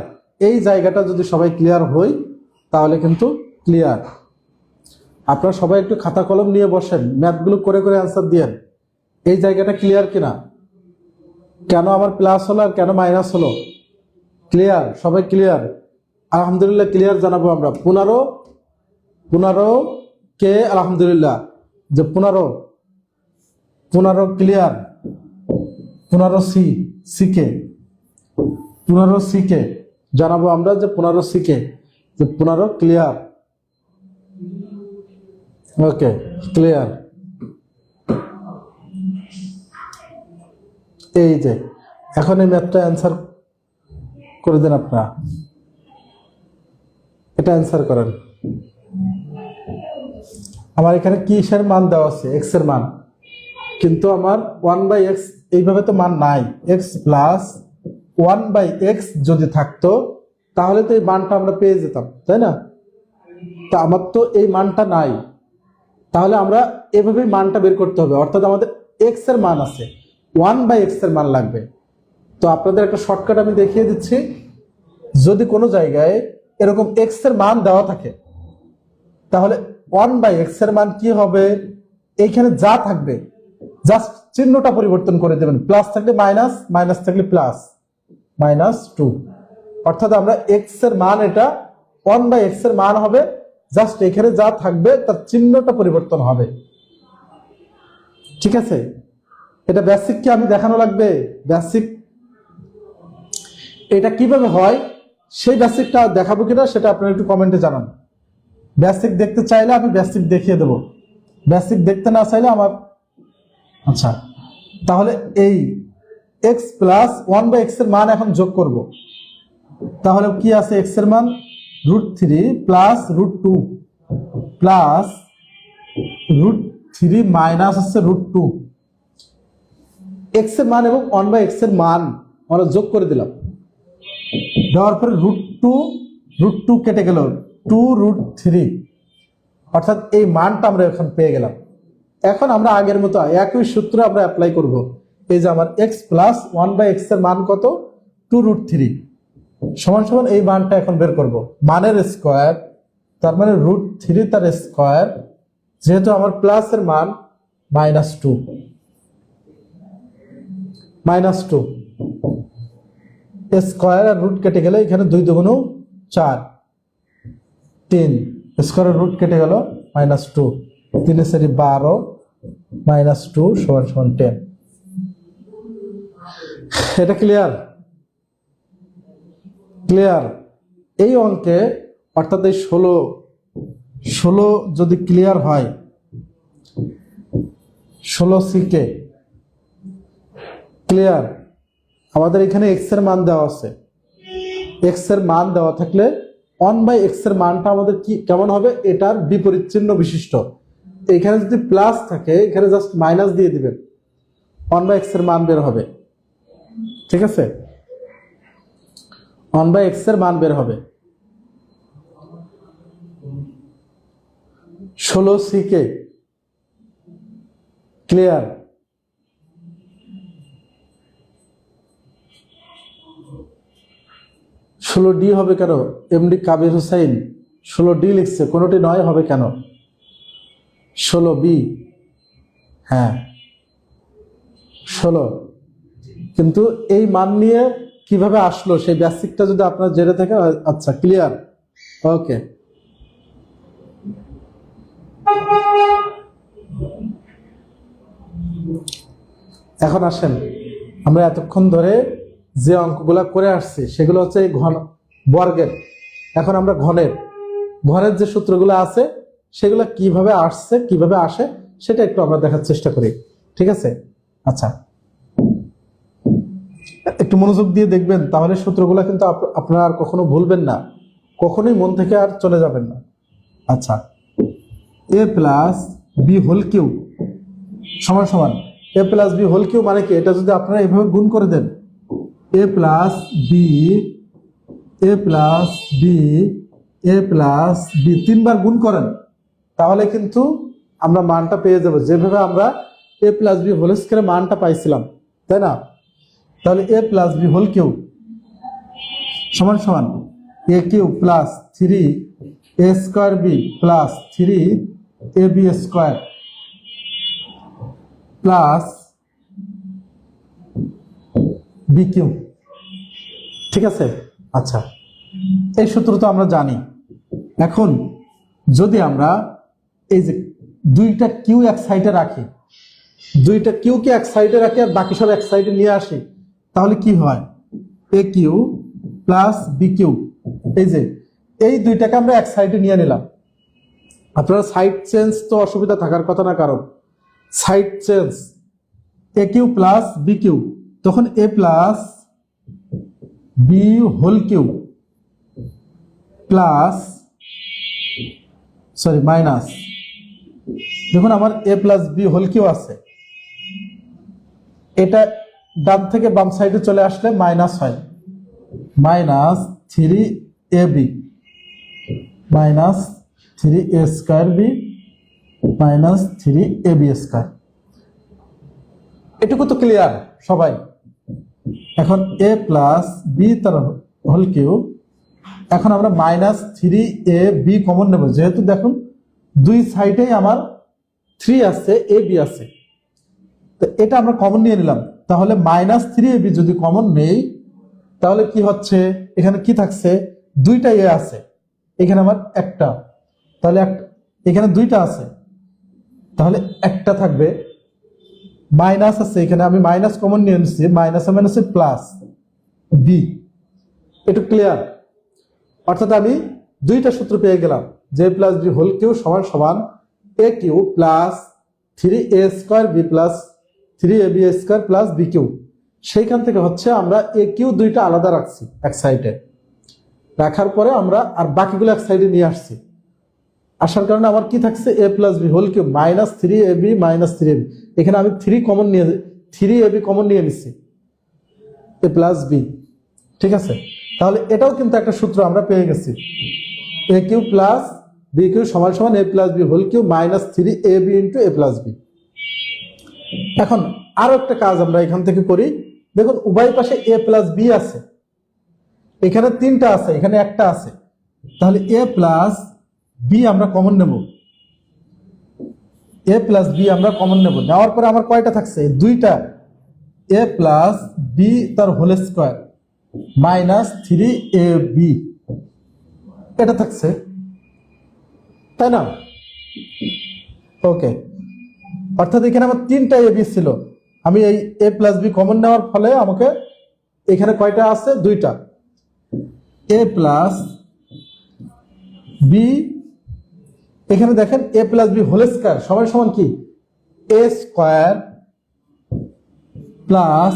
এই জায়গাটা যদি সবাই ক্লিয়ার হই তাহলে কিন্তু ক্লিয়ার। আপনারা সবাই একটু খাতা কলম নিয়ে বসেন, ম্যাথগুলো করে করে অ্যান্সার দিয়েন। এই জায়গাটা ক্লিয়ার কিনা, কেন আমার প্লাস হলো আর কেন মাইনাস হলো? ক্লিয়ার? সবাই ক্লিয়ার? আলহামদুলিল্লাহ ক্লিয়ার জানাবো আমরা। 15 কে আলহামদুলিল্লাহ, যে 15 clear, 15 C K 15 C K জানাবো আমরা, যে 15 সি কে, যে 15 ক্লিয়ার। Okay clear. এই যে এখন এই ম্যাথটা অ্যান্সার করে দেন আপনারা, এটা অ্যান্সার করেন। আমার এখানে কিসের মান দেওয়া আছে, এক্স এর মান, কিন্তু আমার 1/x এইভাবে তো মান নাই। এক্স প্লাস 1/x যদি থাকতো তাহলে তো এই মানটা আমরা পেয়ে যেতাম, তাই না? তা আমার তো এই মানটা নাই, তাহলে আমরা এভাবেই মানটা বের করতে হবে। অর্থাৎ আমাদের এক্স এর মান আছে, 1/x এর মান লাগবে। তো আপনাদের একটা শর্টকাট আমি দেখিয়ে দিচ্ছি। যদি কোনো জায়গায় এরকম এক্স এর মান দেওয়া থাকে তাহলে 1/x এর মান কি হবে, এইখানে যা থাকবে জাস্ট চিহ্নটা পরিবর্তন করে দেবেন, প্লাস থাকলে মাইনাস, মাইনাস থাকলে প্লাস, -2। অর্থাৎ আমরা এক্স এর মান, এটা 1/x এর মান হবে, জাস্ট এখানে যা থাকবে তার চিহ্নটা পরিবর্তন হবে। ঠিক আছে? এটা বেসিক কি আমি দেখানো লাগবে? বেসিক এটা কিভাবে হয় সেই বেসিকটা দেখাবো কিনা সেটা আপনারা একটু কমেন্টে জানান। বেসিক দেখতে চাইলে আমি বেসিক দেখিয়ে দেব, বেসিক দেখতে না চাইলে আমার, আচ্ছা তাহলে এই x প্লাস 1/x এর মান এখন যোগ করব। তাহলে কি আছে, x এর মান √3 প্লাস √2 প্লাস √3 মাইনাস হচ্ছে √2। x এর মান এবং 1/x এর মান আমরা যোগ করে দিলাম, দেওয়ার পরে √2 কেটে গেল, 2√3, অর্থাৎ এই মানটা আমরা এখন পেয়ে গেলাম। এখন আমরা আগের মতো একই সূত্র আমরা অ্যাপ্লাই করব। এই যে আমার x প্লাস 1/x এর মান কত, 2√3 সমান সমান এই মানটা এখন বের করব, মানের স্কয়ার, তার মানে √3 তার স্কয়ার, যেহেতু আমার প্লাস এর মান -2 স্কয়ার আর রুট কেটে গেলে এখানে 2 2 4, 3 স্কয়ারের রুট কেটে গেল, -2, 3 4 12, -2 = 10। এটা ক্লিয়ার? ক্লিয়ার? এই অঙ্কে অর্থাৎ এই 16 যদি ক্লিয়ার হয়, 16 সিকে ক্লিয়ার। আমাদের এখানে x এর মান দেওয়া আছে, x এর মান দেওয়া থাকলে 1/x এর মানটা আমাদের কি কেমন হবে, এটার বিপরীত চিহ্ন বিশিষ্ট। এখানে যদি প্লাস থাকে এখানে জাস্ট মাইনাস দিয়ে দিবেন, 1/x এর মান বের হবে। ঠিক আছে? 1/x এর মান বের হবে। 16 সিকে ক্লিয়ার? ষোলো ডি হবে কেন, এমডি কাবির হুসাইন 16D লিখছে, কোনোটি নয় হবে কেন, 16B, হ্যাঁ 16। কিন্তু এই মান নিয়ে কিভাবে আসলো সেই বেসিকটা যদি আপনার জেনে থাকে, আচ্ছা ক্লিয়ার, ওকে। এখন আসেন, আমরা এতক্ষণ ধরে যে অঙ্কগুলা করে আসছি সেগুলো হচ্ছে এই ঘন বর্গের। এখন আমরা ঘনের যে সূত্রগুলো আছে সেগুলো কিভাবে আসছে, কিভাবে আসে সেটা একটু আমরা দেখার চেষ্টা করি। ঠিক আছে? আচ্ছা, একটু মনোযোগ দিয়ে দেখবেন, তাহলে সূত্রগুলো কিন্তু আপনারা আর কখনো ভুলবেন না, কখনোই মন থেকে আর চলে যাবেন না। আচ্ছা, a plus B whole cube সমান সমান a plus B whole Q মানে কি, এটা যদি আপনারা এভাবে গুণ করে দেন, এ প্লাস বি, এ প্লাস বি, এ প্লাস বি, তিনবার গুণ করেন, তাহলে কিন্তু আমরা মানটা পেয়ে যাব যেভাবে আমরা এ প্লাস বি হোল স্কয়ারের মানটা পাইছিলাম, তাই না? তাহলে a plus B whole cube সমান সমান a cube plus 3 a square b plus 3 a b square plus B cube. ঠিক আছে? আচ্ছা, এই সূত্র তো আমরা জানি। এখন যদি আমরা এই যে দুইটা কিউ এক সাইডে রাখি, দুইটা কিউকে এক সাইডে রাখি আর বাকি সব এক সাইডে নিয়ে আসি, তাহলে কি হয়? এ কিউ প্লাস বি কিউ, এই যে এই দুইটাকে আমরা এক সাইডে নিয়ে নিলাম। আপনারা সাইড চেঞ্জ তো অসুবিধা থাকার কথা না, কারণ side change a cube plus B cube, তখন a plus B whole cube plus minus, দেখুন আমার a plus B whole cube আছে, এটা ডান থেকে বাম সাইডে চলে আসলে মাইনাস হয়, minus 3ab minus 3a square B minus 3ab square. এটুকু তো ক্লিয়ার সবাই? এখন এ প্লাস বি তার হোল কিউ, এখন আমরা মাইনাস 3ab কমন নেব, যেহেতু দেখুন দুই সাইডেই আমার 3 আছে, এ বি আছে, তো এটা আমরা কমন নিয়ে নিলাম। তাহলে মাইনাস 3ab যদি কমন নেই, তাহলে কি হচ্ছে? এখানে কি থাকছে? দুইটা এ আছে, এখানে আমার একটা, তাহলে এখানে দুইটা আছে, তাহলে একটা থাকবে, মাইনাস আছে, এখানে আমি মাইনাস কমন নিয়ে নিচ্ছি, মাইনাস মাইনাসে প্লাস বি। একটু ক্লিয়ার? অর্থাৎ আমি দুইটা সূত্র পেয়ে গেলাম, যে প্লাস বি হোল কিউ সমান সমান a cube plus 3a square b plus 3ab square plus B cube. সেইখান থেকে হচ্ছে আমরা এ কিউ দুইটা আলাদা রাখছি এক সাইডে, রাখার পরে আমরা আর বাকিগুলো এক সাইডে নিয়ে আসছি। আসার কারণে আমার কি থাকছে? A plus B whole cube minus 3ab minus 3ab, এখানে আমি 3ab কমন নিয়ে নিচ্ছি, এ প্লাস বি। ঠিক আছে? তাহলে এটাও কিন্তু একটা সূত্র আমরা পেয়ে গেছি, a cube plus B cube সমান সমান a plus B whole cube minus 3ab into a plus B. এখন আরো একটা কাজ আমরা এখান থেকে করি, দেখুন উভয় পাশে এ প্লাস বি আছে, এখানে তিনটা আছে, এখানে একটা আছে, তাহলে এ প্লাস বি আমরা কমন নেব, এ প্লাস বি আমরা কমন নেব, নেওয়ার পরে আমার কয়টা থাকছে? দুইটা, এ প্লাস বি তার হোল স্কয়ার মাইনাস 3ab, এটা থাকছে, তাই না? ওকে, অর্থাৎ এখানে আমার তিনটা এ বি ছিল, আমি এই এ প্লাস বি কমন নেওয়ার ফলে আমাকে এখানে কয়টা আছে? দুইটা, এ প্লাস বি, এখানে দেখেন a plus B whole square সমান সমান কি? A square plus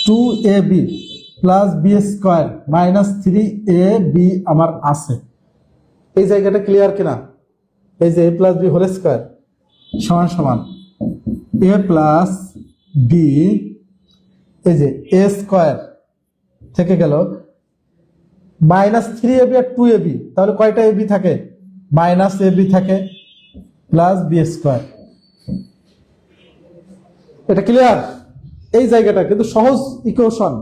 2ab plus B square minus 3ab আমার আছে। এই জায়গাটা ক্লিয়ার কিনা? এই যে a plus B whole square সমান সমান এ প্লাস বি, এই যে এ স্কয়ার থেকে গেল মাইনাস 3ab আর 2ab, তাহলে কয়টা এবি থাকে? মাইনাস এবি থাকে প্লাস বি স্কয়ার। এটা ক্লিয়ার? এই জায়গাটা কিন্তু সহজ ইকুয়েশন,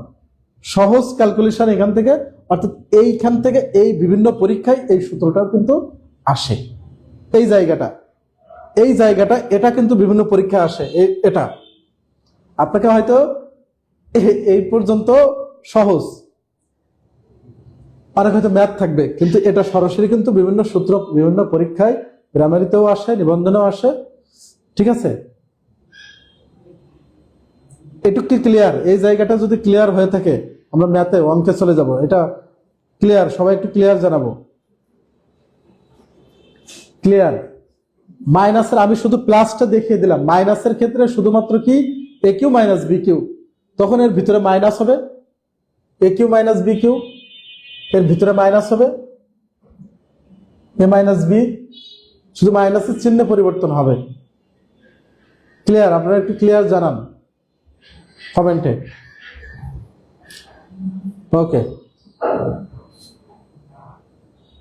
সহজ ক্যালকুলেশন এখান থেকে, অর্থাৎ এইখান থেকে এই বিভিন্ন পরীক্ষায় এই সূত্রটা কিন্তু আসে। এই জায়গাটা এটা কিন্তু বিভিন্ন পরীক্ষায় আসে। এটা আপনাকে হয়তো এই পর্যন্ত সহজ, অনেক হয়তো ম্যাথ থাকবে, কিন্তু এটা সরাসরি কিন্তু বিভিন্ন সূত্র বিভিন্ন পরীক্ষায় গ্রামারিতেও আসে, নিবন্ধনেও আসে। ঠিক আছে? এটুকু কি ক্লিয়ার? এই জায়গাটা যদি ক্লিয়ার হয়ে থাকে আমরা ম্যাথে অঙ্কে চলে যাব। এটা ক্লিয়ার? সবাই একটু ক্লিয়ার জানাবো। ক্লিয়ার? মাইনাসের আমি শুধু প্লাসটা দেখিয়ে দিলাম, মাইনাসের ক্ষেত্রে শুধুমাত্র কি এ কিউ মাইনাস বি কিউ, তখন এর ভিতরে মাইনাস হবে, এ কিউ মাইনাস বি কিউ এর ভিতরে মাইনাস হবে, এ মাইনাস বি শুধু মাইনাসের চিহ্নে পরিবর্তন হবে। ক্লিয়ার? আপনারা একটু ক্লিয়ার জানান কমেন্টে। ওকে,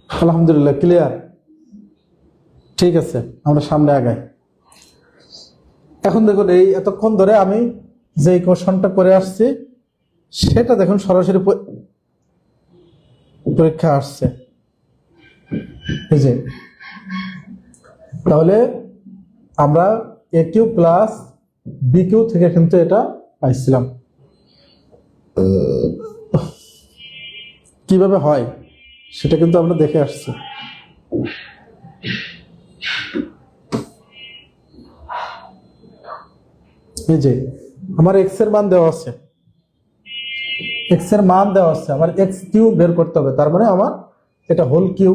আলহামদুলিল্লাহ ক্লিয়ার। ঠিক আছে, আমরা সামনে আগাই। এখন দেখুন, এই এতক্ষণ ধরে আমি যে কোশ্চেনটা করে আসছি সেটা দেখুন সরাসরি পরীক্ষা আসছে। এই যে, তাহলে আমরা এ কিউ প্লাস বি কিউ থেকে কিন্তু এটা পাইছিলাম। কিভাবে হয় সেটা কিন্তু আমরা দেখে আসছি। এই যে আমার এক্স এর মান দেওয়া আছে, এক্স এর মান দেওয়া আছে, আমার এক্স কিউ বের করতে হবে। তার মানে আমার এটা হোল কিউ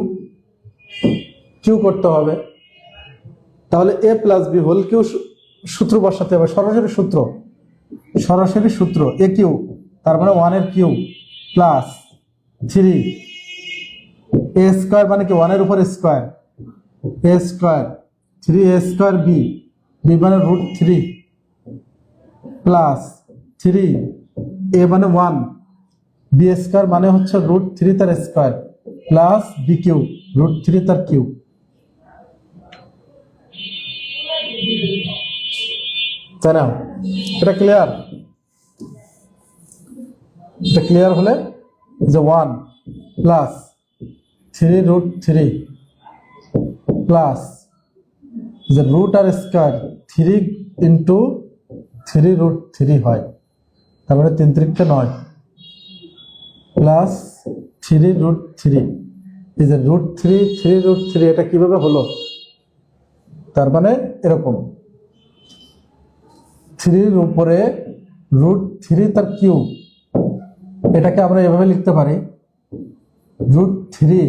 কিউ করতে হবে। তাহলে a plus B whole Q সূত্র বসাতে হবে, সরাসরি সূত্র এ কিউ, তার মানে 1 এর কিউ প্লাস 3 এ স্কয়ার, মানে কি 1 এর উপর square, A square 3 a square B, B মানে √3 প্লাস 3 এ মানে 1, বি স্কয়ার মানে হচ্ছে √3 তার স্কয়ার প্লাস বি কিউ √3 তার কিউ। তাই না? এটা ক্লিয়ার? এটা ক্লিয়ার হলে যে 1 প্লাস 3√3 প্লাস যে রুট আর স্কয়ার 3 ইন্টু 3√3 হয়, তার মানে 3 3 9 প্লাস 3√3, এই যে √3 3√3 এটা কিভাবে হলো? তার মানে এরকম 3 এর উপরে √3 তার কিউ, এটাকে আমরা এভাবে লিখতে পারি √3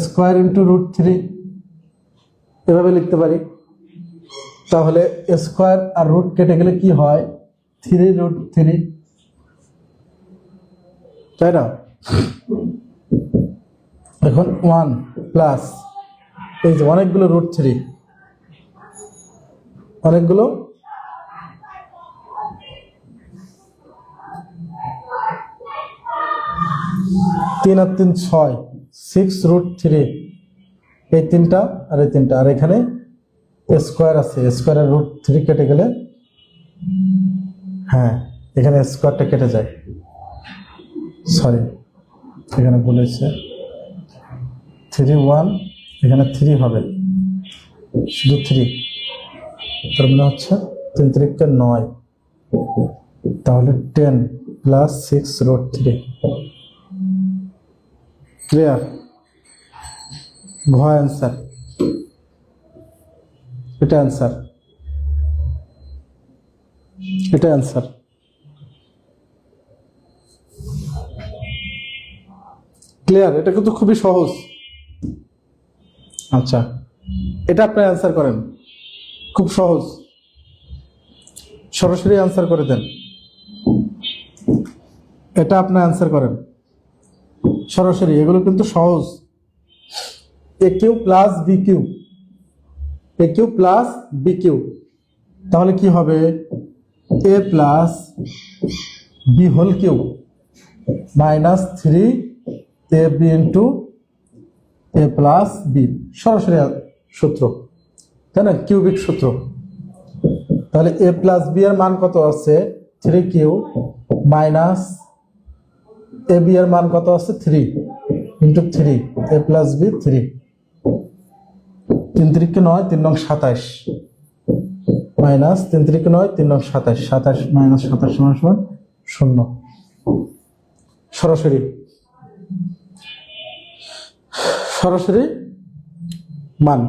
স্কয়ার ইন্টু √3, এভাবে লিখতে পারি। তাহলে স্কয়ার আর রুট কেটে গেলে কি হয়? 3√3, তাই না? এখন 1 প্লাস এই যে অনেকগুলো √3, অনেকগুলো 3 আর 3 6, 6√3, এই তিনটা আর এই তিনটা, আর এখানে স্কয়ার আছে, স্কয়ারের √3 কেটে গেলে, হ্যাঁ এখানে স্কয়ারটা কেটে যায়, সরি এখানে বলেছে 3 1, এখানে 3 হবে, শুধু 3, তার মানে হচ্ছে 3 3 9, তাহলে 10 প্লাস 6√3। ক্লিয়ার? ঘ অ্যান্সার, এটা অ্যান্সার, এটা অ্যান্সার। ক্লিয়ার? এটা কিন্তু খুবই সহজ। আচ্ছা, এটা আপনি অ্যান্সার করেন, খুব সহজ, সরাসরি অ্যান্সার করে দেন। এটা আপনি অ্যান্সার করেন সরাসরি, এগুলো কিন্তু সহজ। A cube plus B cube, a cube plus B cube, তাহলে কি হবে? A plus B whole cube minus 3 a b into a plus b, সরাসরি সূত্র, তাই না? কিউবিক সূত্র। তাহলে এ প্লাস বি এর মান কত আছে? 3 কিউ মাইনাস এ বি এর মান কত আছে? 3 ইন্টু 3 এ প্লাস বি 3, 3 3 9, 3 9 27 মাইনাস 3 3 9, 3 9 27, 27 মাইনাস 27 সমান সমান 0। সরাসরি সরাসরি মান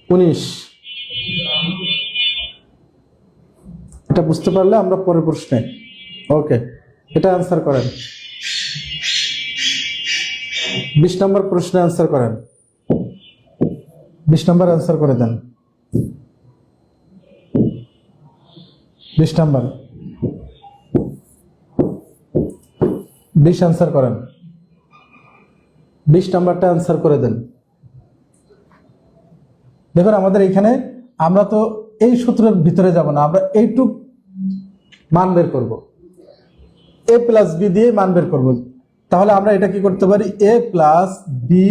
19। এটা বুঝতে পারলে আমরা পরের প্রশ্নে, ওকে, এটা অ্যান্সার করেন। 20 নম্বর প্রশ্নে অ্যান্সার করেন, 20 নম্বর অ্যান্সার করে দেন। 20 নম্বর 20 অ্যান্সার করেন, 20 নাম্বারটা অ্যান্সার করে দেন। দেখুন আমাদের এখানে আমরা তো এই সূত্রের ভিতরে যাব না, আমরা এইটুক মান বের করব, a প্লাস বি দিয়ে মান বের করব। তাহলে আমরা এটা কি করতে পারি, a প্লাস বি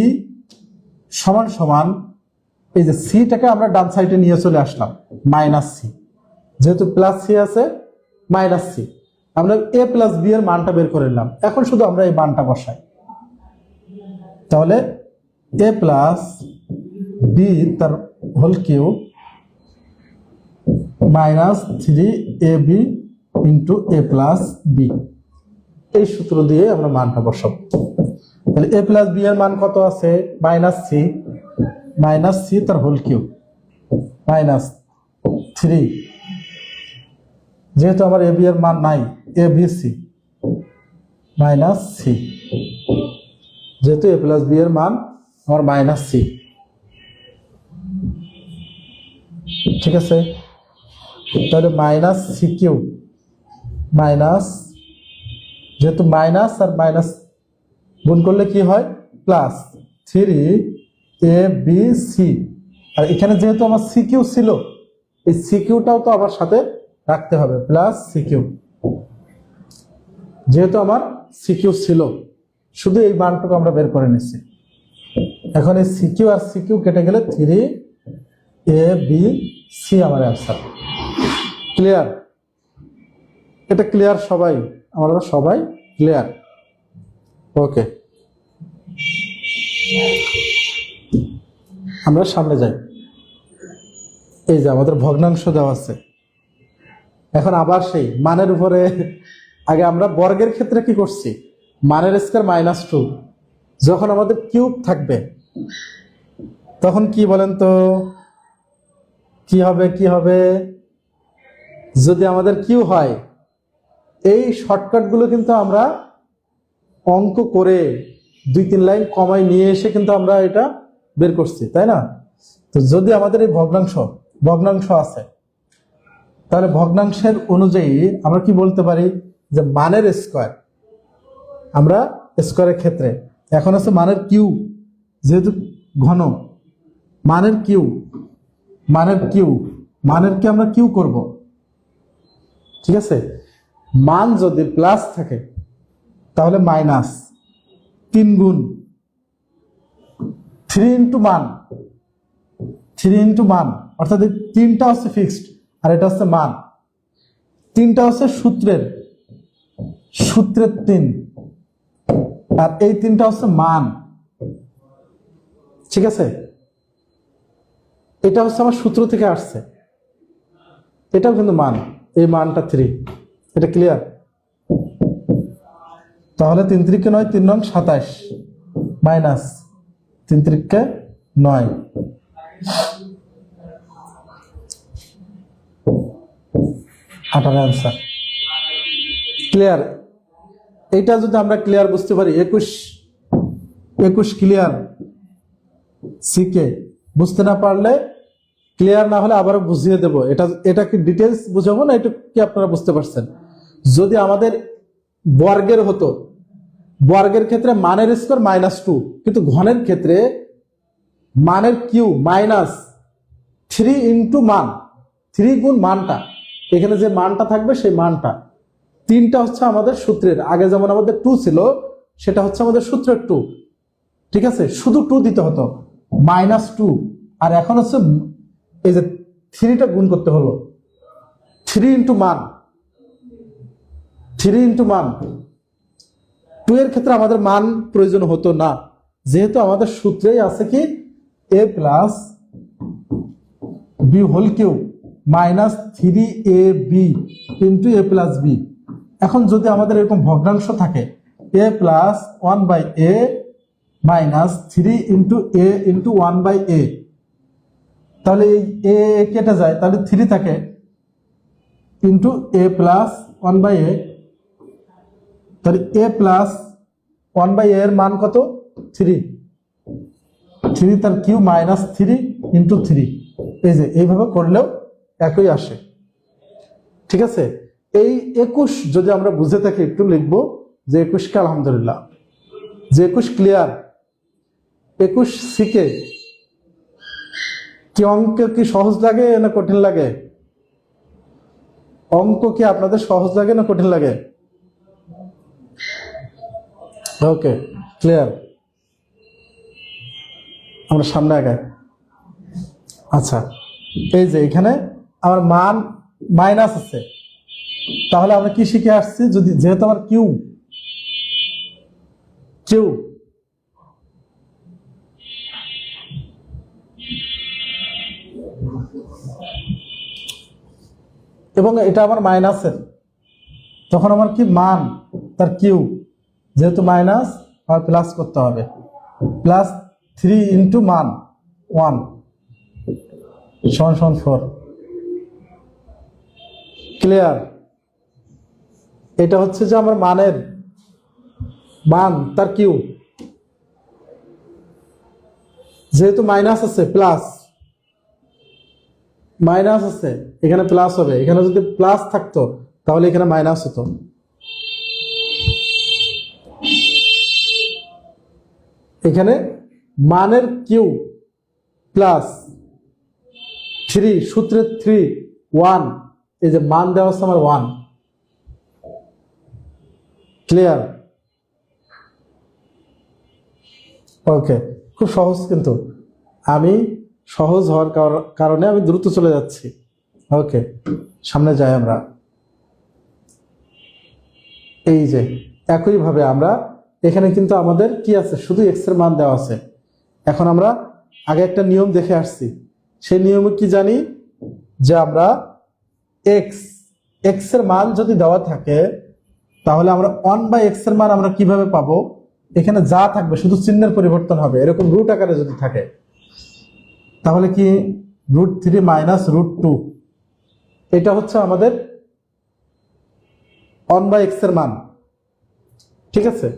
সমান সমান এই যে সিটাকে আমরা ডান সাইডে নিয়ে চলে আসলাম, মাইনাস সি, যেহেতু প্লাস সি আছে মাইনাস সি, আমরা a প্লাস বি এর মানটা বের করে নিলাম। এখন শুধু আমরা এই মানটা বসাই, তাহলে a প্লাস বি তার whole cube minus 3ab into a plus B, এই সূত্র দিয়ে আমরা মানটা বসাবো। তাহলে a প্লাস বি এর মান কত আছে, মাইনাস সি তার হোল কিউব মাইনাস 3, যেহেতু আমার এ বি এর মান নাই, A B C minus C, যেহেতু এ প্লাস বি এর মান আমার মাইনাস সি, ঠিক আছে। তাহলে মাইনাস সি কিউব মাইনাস, যেহেতু মাইনাস আর মাইনাস গুণ করলে কি হয় প্লাস 3ab, আর এখানে যেহেতু আমার সি কিউ ছিল, এই সি কিউটাও তো আমার সাথে রাখতে হবে, প্লাস সি কিউ, যেহেতু আমার সি কিউ ছিল, শুধু এই মানটুকু আমরা বের করে নিচ্ছি। এখন এই C Q R C Q কেটে গেলে 3ab আমার অ্যান্সার। ক্লিয়ার? এটা ক্লিয়ার সবাই? আমরা সবাই ক্লিয়ার? ওকে, আমরা সামনে যাই। এই যে আমাদের ভগ্নাংশ দেওয়া আছে, এখন আবার সেই মানের উপরে, আগে আমরা বর্গের ক্ষেত্রে কি করছি, মানের স্কয়ার -2, যখন আমাদের কিউব থাকবে তখন কি বলেন তো, কি হবে যদি আমাদের কিউ হয়, এই শর্টকাটগুলো কিন্তু আমরা অঙ্ক করে 2-3 লাইন কমাই নিয়ে এসে কিন্তু আমরা এটা বের করছি, তাই না? তো যদি আমাদের এই ভগ্নাংশ আছে, তাহলে ভগ্নাংশের অনুযায়ী আমরা কি বলতে পারি যে মানের স্কয়ার, আমরা স্কয়ারের ক্ষেত্রে এখন আছে মানের কিউ, যেহেতু ঘন, মানের কি আমরা কিউ করব, ঠিক আছে। মান যদি প্লাস থাকে তাহলে মাইনাস 3 গুণ 3 ইন্টু মান, অর্থাৎ এই 3টা হচ্ছে ফিক্সড আর এটা হচ্ছে মান, 3টা হচ্ছে সূত্রের 3, আর এই 3টা হচ্ছে মান, ঠিক আছে। এটা হচ্ছে আমার সূত্র থেকে আসছে, এটাও কিন্তু মান, এই মানটা 3, এটা ক্লিয়ার? তাহলে 3 3 9, 3 9 27 মাইনাস 3 3 9, আনসার। ক্লিয়ার? এইটা যদি আমরা ক্লিয়ার বুঝতে পারি, 21 ক্লিয়ার। সিকে বুঝতে না পারলে, ক্লিয়ার না হলে আবারও বুঝিয়ে দেব। এটা কি ডিটেলস বুঝাবো না, এটা কি আপনারা বুঝতে পারছেন? যদি আমাদের বর্গের হতো, বর্গের ক্ষেত্রে মানের স্কয়ার -2, কিন্তু ঘনের ক্ষেত্রে মানের কিউ -3 ইন্টু মান, 3 গুণ মানটা, এখানে যে মানটা থাকবে সেই মানটা, 3টা হচ্ছে আমাদের সূত্রের, আগে যেমন আমাদের 2 ছিল সেটা হচ্ছে আমাদের সূত্রের 2, ঠিক আছে, শুধু 2 দিতে হতো, -2, আর এখন হচ্ছে এই যে 3টা গুণ করতে হলো, 3 ইন্টু মান, 2 এর ক্ষেত্রে আমাদের মান প্রয়োজন হতো না, যেহেতু আমাদের সূত্রেই আছে কি a plus B whole cube minus 3ab into a plus B. এখন যদি আমাদের এরকম ভগ্নাংশ থাকে, a plus 1/a minus 3 into a into 1/a, তাহলে এই a কেটে যায়, তাহলে 3 থাকে ইন্টু a প্লাস 1/a, তাহলে a প্লাস 1/a এর মান কত, 3 তার কিউ -3 ইন্টু 3, এই যে এইভাবে করলেও একই আসে, ঠিক আছে। এই 21 যদি আমরা বুঝে থাকি, একটু লিখবো যে 21 কে আলহামদুলিল্লাহ, যে 21 ক্লিয়ার। 21 সিকে কি অঙ্ক কি সহজ লাগে না কঠিন লাগে? অঙ্ক কি আপনাদের সহজ লাগে না কঠিন লাগে? ওকে, ক্লিয়ার। আমরা সামনে আগাই। আচ্ছা, এই যে এখানে আমার মান মাইনাস আছে, তাহলে আমরা কি শিখে আসছি? যদি যেহেতু আমার কিউ কিউ এবং এটা আমার মাইনাসের, তখন আমার কি মান তার কিউ, যেহেতু মাইনাস আমার প্লাস করতে হবে, প্লাস 3 ইন্টু মান 1 সমান সমান 4। ক্লিয়ার? এটা হচ্ছে যে আমার মানের মান তার কিউ, যেহেতু মাইনাস আছে প্লাস, মাইনাস আছে এখানে প্লাস হবে, এখানে যদি প্লাস থাকতো তাহলে এখানে মাইনাস হতো। এখানে মানের কিউ প্লাস 3, সূত্রের 3 1, এই যে মান দেওয়া হচ্ছে আমার 1। ক্লিয়ার? ওকে, খুব সহজ, কিন্তু আমি সহজ হওয়ার কারণে আমি দ্রুত চলে যাচ্ছি। ওকে, সামনে যাই আমরা। এই যে একইভাবে আমরা এখানে কিন্তু আমাদের কি আছে, শুধু এক্স এর মান দেওয়া আছে। এখন আমরা আগে একটা নিয়ম দেখে আসছি, সেই নিয়মে কি জানি যে আমরা এক্স এর মান যদি দেওয়া থাকে তাহলে আমরা 1/x এর মান আমরা কিভাবে পাবো? এখানে যা থাকবে শুধু চিহ্নের পরিবর্তন হবে, এরকম রুট আকারে যদি থাকে তাহলে কি √3 মাইনাস √2, এটা হচ্ছে আমাদের 1/x এর মান। ঠিক আছে?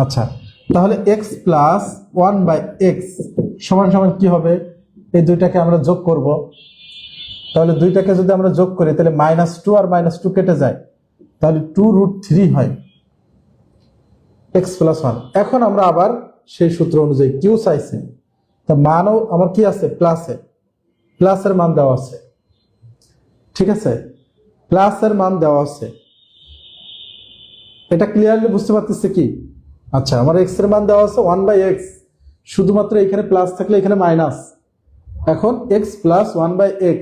আচ্ছা, তাহলে x প্লাস 1/x সমান সমান কি হবে? এই দুইটাকে আমরা যোগ করব, তাহলে দুইটাকে যদি আমরা যোগ করি তাহলে -2 আর -2 কেটে যায়, তাহলে 2√3 হয় x প্লাস 1। এখন আমরা আবার সেই সূত্র অনুযায়ী কিউ চাইছে, তা মানও আমার কি আছে? প্লাসে, প্লাসের মান দেওয়া আছে। ঠিক আছে, প্লাসের মান দেওয়া আছে, এটা ক্লিয়ারলি বুঝতে পারতেছে কি? আচ্ছা, আমার এক্স এর মান দেওয়া আছে 1/x, শুধুমাত্র এখানে প্লাস থাকলে এখানে মাইনাস। এখন x প্লাস 1/x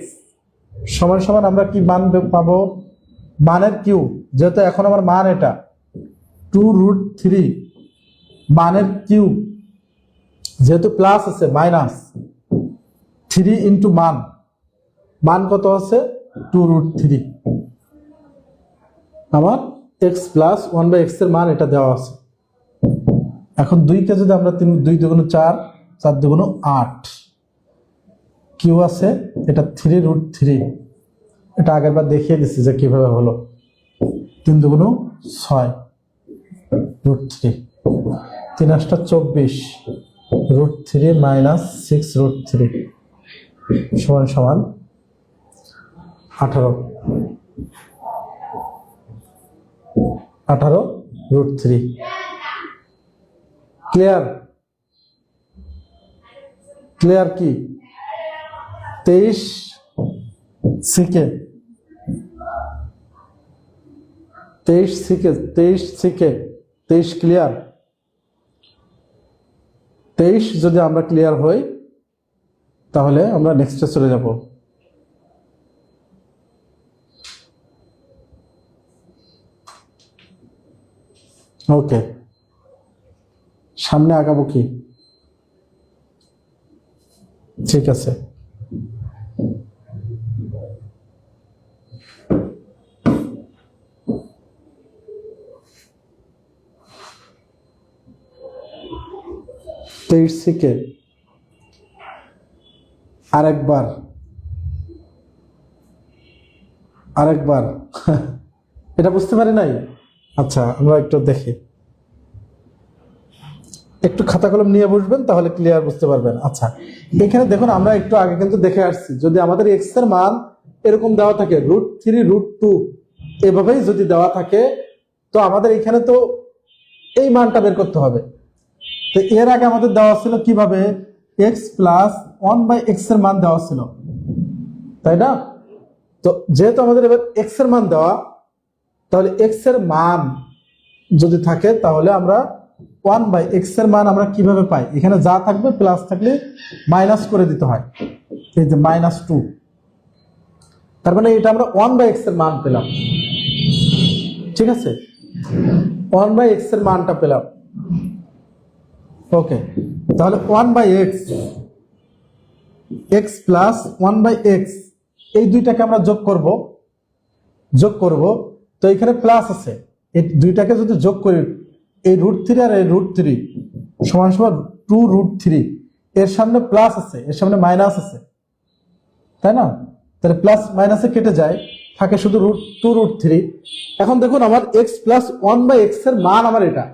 সমান সমান আমরা কি মান পাবো? মানের কিউ, যেহেতু এখন আমার মান এটা 2√3, মানের কিউ যেহেতু প্লাস আছে মাইনাস 3 ইন্টু মান, মান কত আছে? 2√3। আমার x প্লাস 1/x এর মান এটা দেওয়া আছে। এখন 2কে যদি আমরা 2 দুগুণ 4, 4 দুগুণ 8, কিউ আছে এটা 3√3, এটা আগের বার দেখিয়ে দিচ্ছি যে কিভাবে হলো। 3 দুগুণ 6 √3, 3 8 24, √3 মাইনাস 6√3 সমান সমান 18 √3। ক্লিয়ার? ক্লিয়ার কি? 23 থেকে 23 ক্লিয়ার? 23 যদি আমরা ক্লিয়ার হই তাহলে আমরা নেক্সটে চলে যাব। ওকে, সামনে আগাবো কি? ঠিক আছে, তেইশ থেকে আরেকবার এটা বুঝতে পারি নাই। আচ্ছা, আমরা একটু দেখি, একটু খাতা কলম নিয়ে বসবেন তাহলে ক্লিয়ার বুঝতে পারবেন। আচ্ছা, এখানে দেখুন আমরা একটু আগে কিন্তু দেখে আসছি, যদি আমাদের এক্স এর মান এরকম দেওয়া থাকে √3 √2 এভাবেই যদি দেওয়া থাকে, তো আমাদের এখানে তো এই মানটা বের করতে হবে। তো এর আগে আমাদের দেওয়া ছিল কিভাবে? এক্স প্লাস 1/x এর মান দেওয়া ছিল, তাই না? তো যেহেতু আমাদের এবার এক্স এর মান দেওয়া, তাহলে এক্স এর মান যদি থাকে তাহলে আমরা 1/x এর মান আমরা কিভাবে পাই? এখানে যা থাকবে প্লাস থাকলে মাইনাস করে দিতে হয়, এই যে -2। তার মানে এটা আমরা 1/x এর মান পেলাম, ঠিক আছে? 1/x এর মানটা পেলাম। ওকে, তাহলে 1/x, x প্লাস 1/x, এই দুইটাকে আমরা যোগ করব। তো এখানে প্লাস আছে, এই দুইটাকে যদি যোগ করি, এই √3 আর এই √3 সমান সমান 2√3, এর সামনে প্লাস আছে, এর সামনে মাইনাস আছে, তাই না? তাহলে প্লাস মাইনাসে কেটে যায়, থাকে শুধু 2√3। এখন দেখুন আমার x প্লাস 1/x এর মান আমার এটা।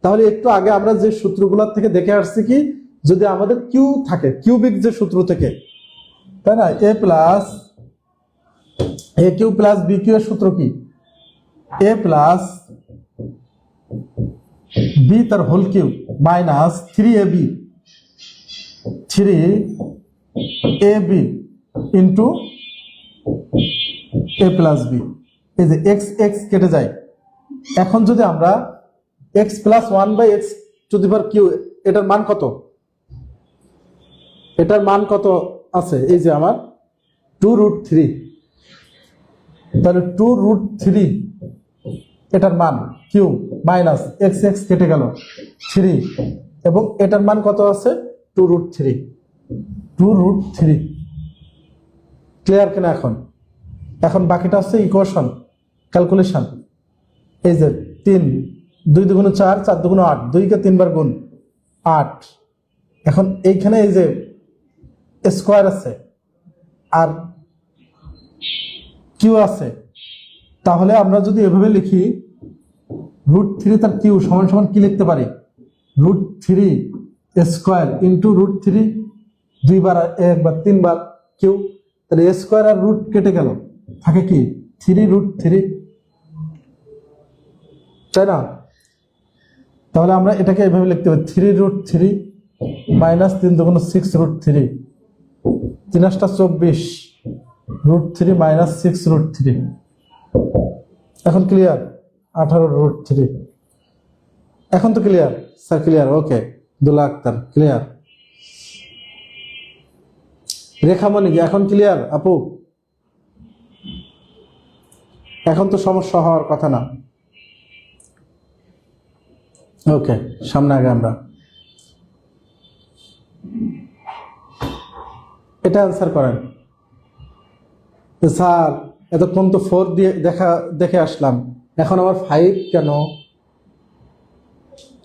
তাহলে একটু আগে আমরা যে সূত্রগুলোর থেকে দেখে আসছি কি, যদি আমাদের কিউ থাকে, কিউবিক যে সূত্র থেকে, তাই না, a cube plus B cube এর সূত্র কি? a প্লাস বি তার whole cube minus 3ab into a plus B. এই যে এক্স এক্স কেটে যায়। এখন যদি আমরা x plus 1/x to the power cube, এটার মান কত? এটার মান কত আছে? এই যে আমার 2√3, তাহলে 2√3 এটার মান কিউ মাইনাস এক্স এক্স কেটে গেল 3, এবং এটার মান কত আছে? 2√3। ক্লিয়ার কিনা? এখন বাকিটা হচ্ছে ইকুয়েশন, ক্যালকুলেশন। এই যে 3, 2 দুগুণ 4, 4 দুগুণ 8, 2 কে 3 বার গুণ 8। এখন এইখানে এই যে স্কোয়ার আছে আর কিউ আছে, তাহলে আমরা যদি এভাবে লিখি, √3 তার কিউ সমান সমান কি লিখতে পারি? √3 স্কোয়ার ইন্টু √3, 2 বার 1 বার 3 বার কিউ, তাহলে স্কোয়ার আর রুট কেটে গেল, থাকে কি 3√3, তাই না? তাহলে আমরা এটাকে এভাবে লিখতে পারি 3√3 মাইনাস 3 দুগুণ 6√3, 3 8 24, √3 মাইনাস 6√3। এখন ক্লিয়ার? 18√3। এখন তো ক্লিয়ার স্যার? ক্লিয়ার, ওকে। দুলা আক্তার ক্লিয়ার। রেখামণি এখন ক্লিয়ার? আপু এখন তো সমস্যা হওয়ার কথা না। ওকে, সামনে আগে আমরা এটা অ্যান্সার করেন। স্যার এতক্ষণ তো 4 দিয়ে দেখে আসলাম, এখন আমার 5 কেন?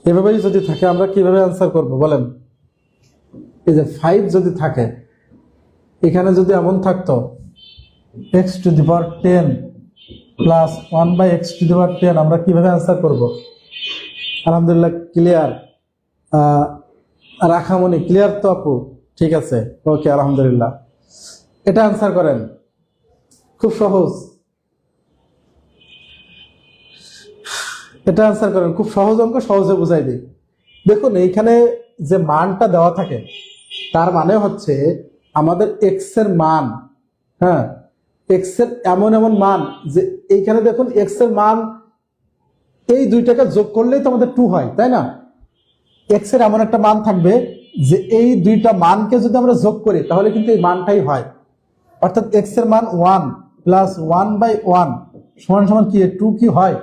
এভাবেই যদি থাকে আমরা কিভাবে অ্যান্সার করব বলেন? এই যে 5 যদি থাকে, এখানে যদি এমন থাকতো x⁻10 প্লাস 1/x⁻10, আমরা কিভাবে অ্যান্সার করব? আলহামদুলিল্লাহ ক্লিয়ার। রাখামণি ক্লিয়ার তো আপু? ঠিক আছে, ওকে, আলহামদুলিল্লাহ। এটা অ্যান্সার করেন, খুব সহজ। এটা অ্যান্সার করেন, খুব সহজ অঙ্ক, সহজে বুঝাই দিই। দেখুন এইখানে যে মানটা দেওয়া থাকে, তার মানে হচ্ছে আমাদের এক্স এর মান, হ্যাঁ, এক্স এর এমন এমন মান যে এইখানে দেখুন এক্স এর মান এই দুইটাকে যোগ করলেই তো আমাদের 2 হয়, তাই না? এক্স এর এমন একটা মান থাকবে যে এই দুইটা মানকে যদি আমরা যোগ করি তাহলে কিন্তু এই মানটাই হয়। অর্থাৎ এক্স এর মান 1 প্লাস 1/1 সমান সমান কি 2 কি হয়?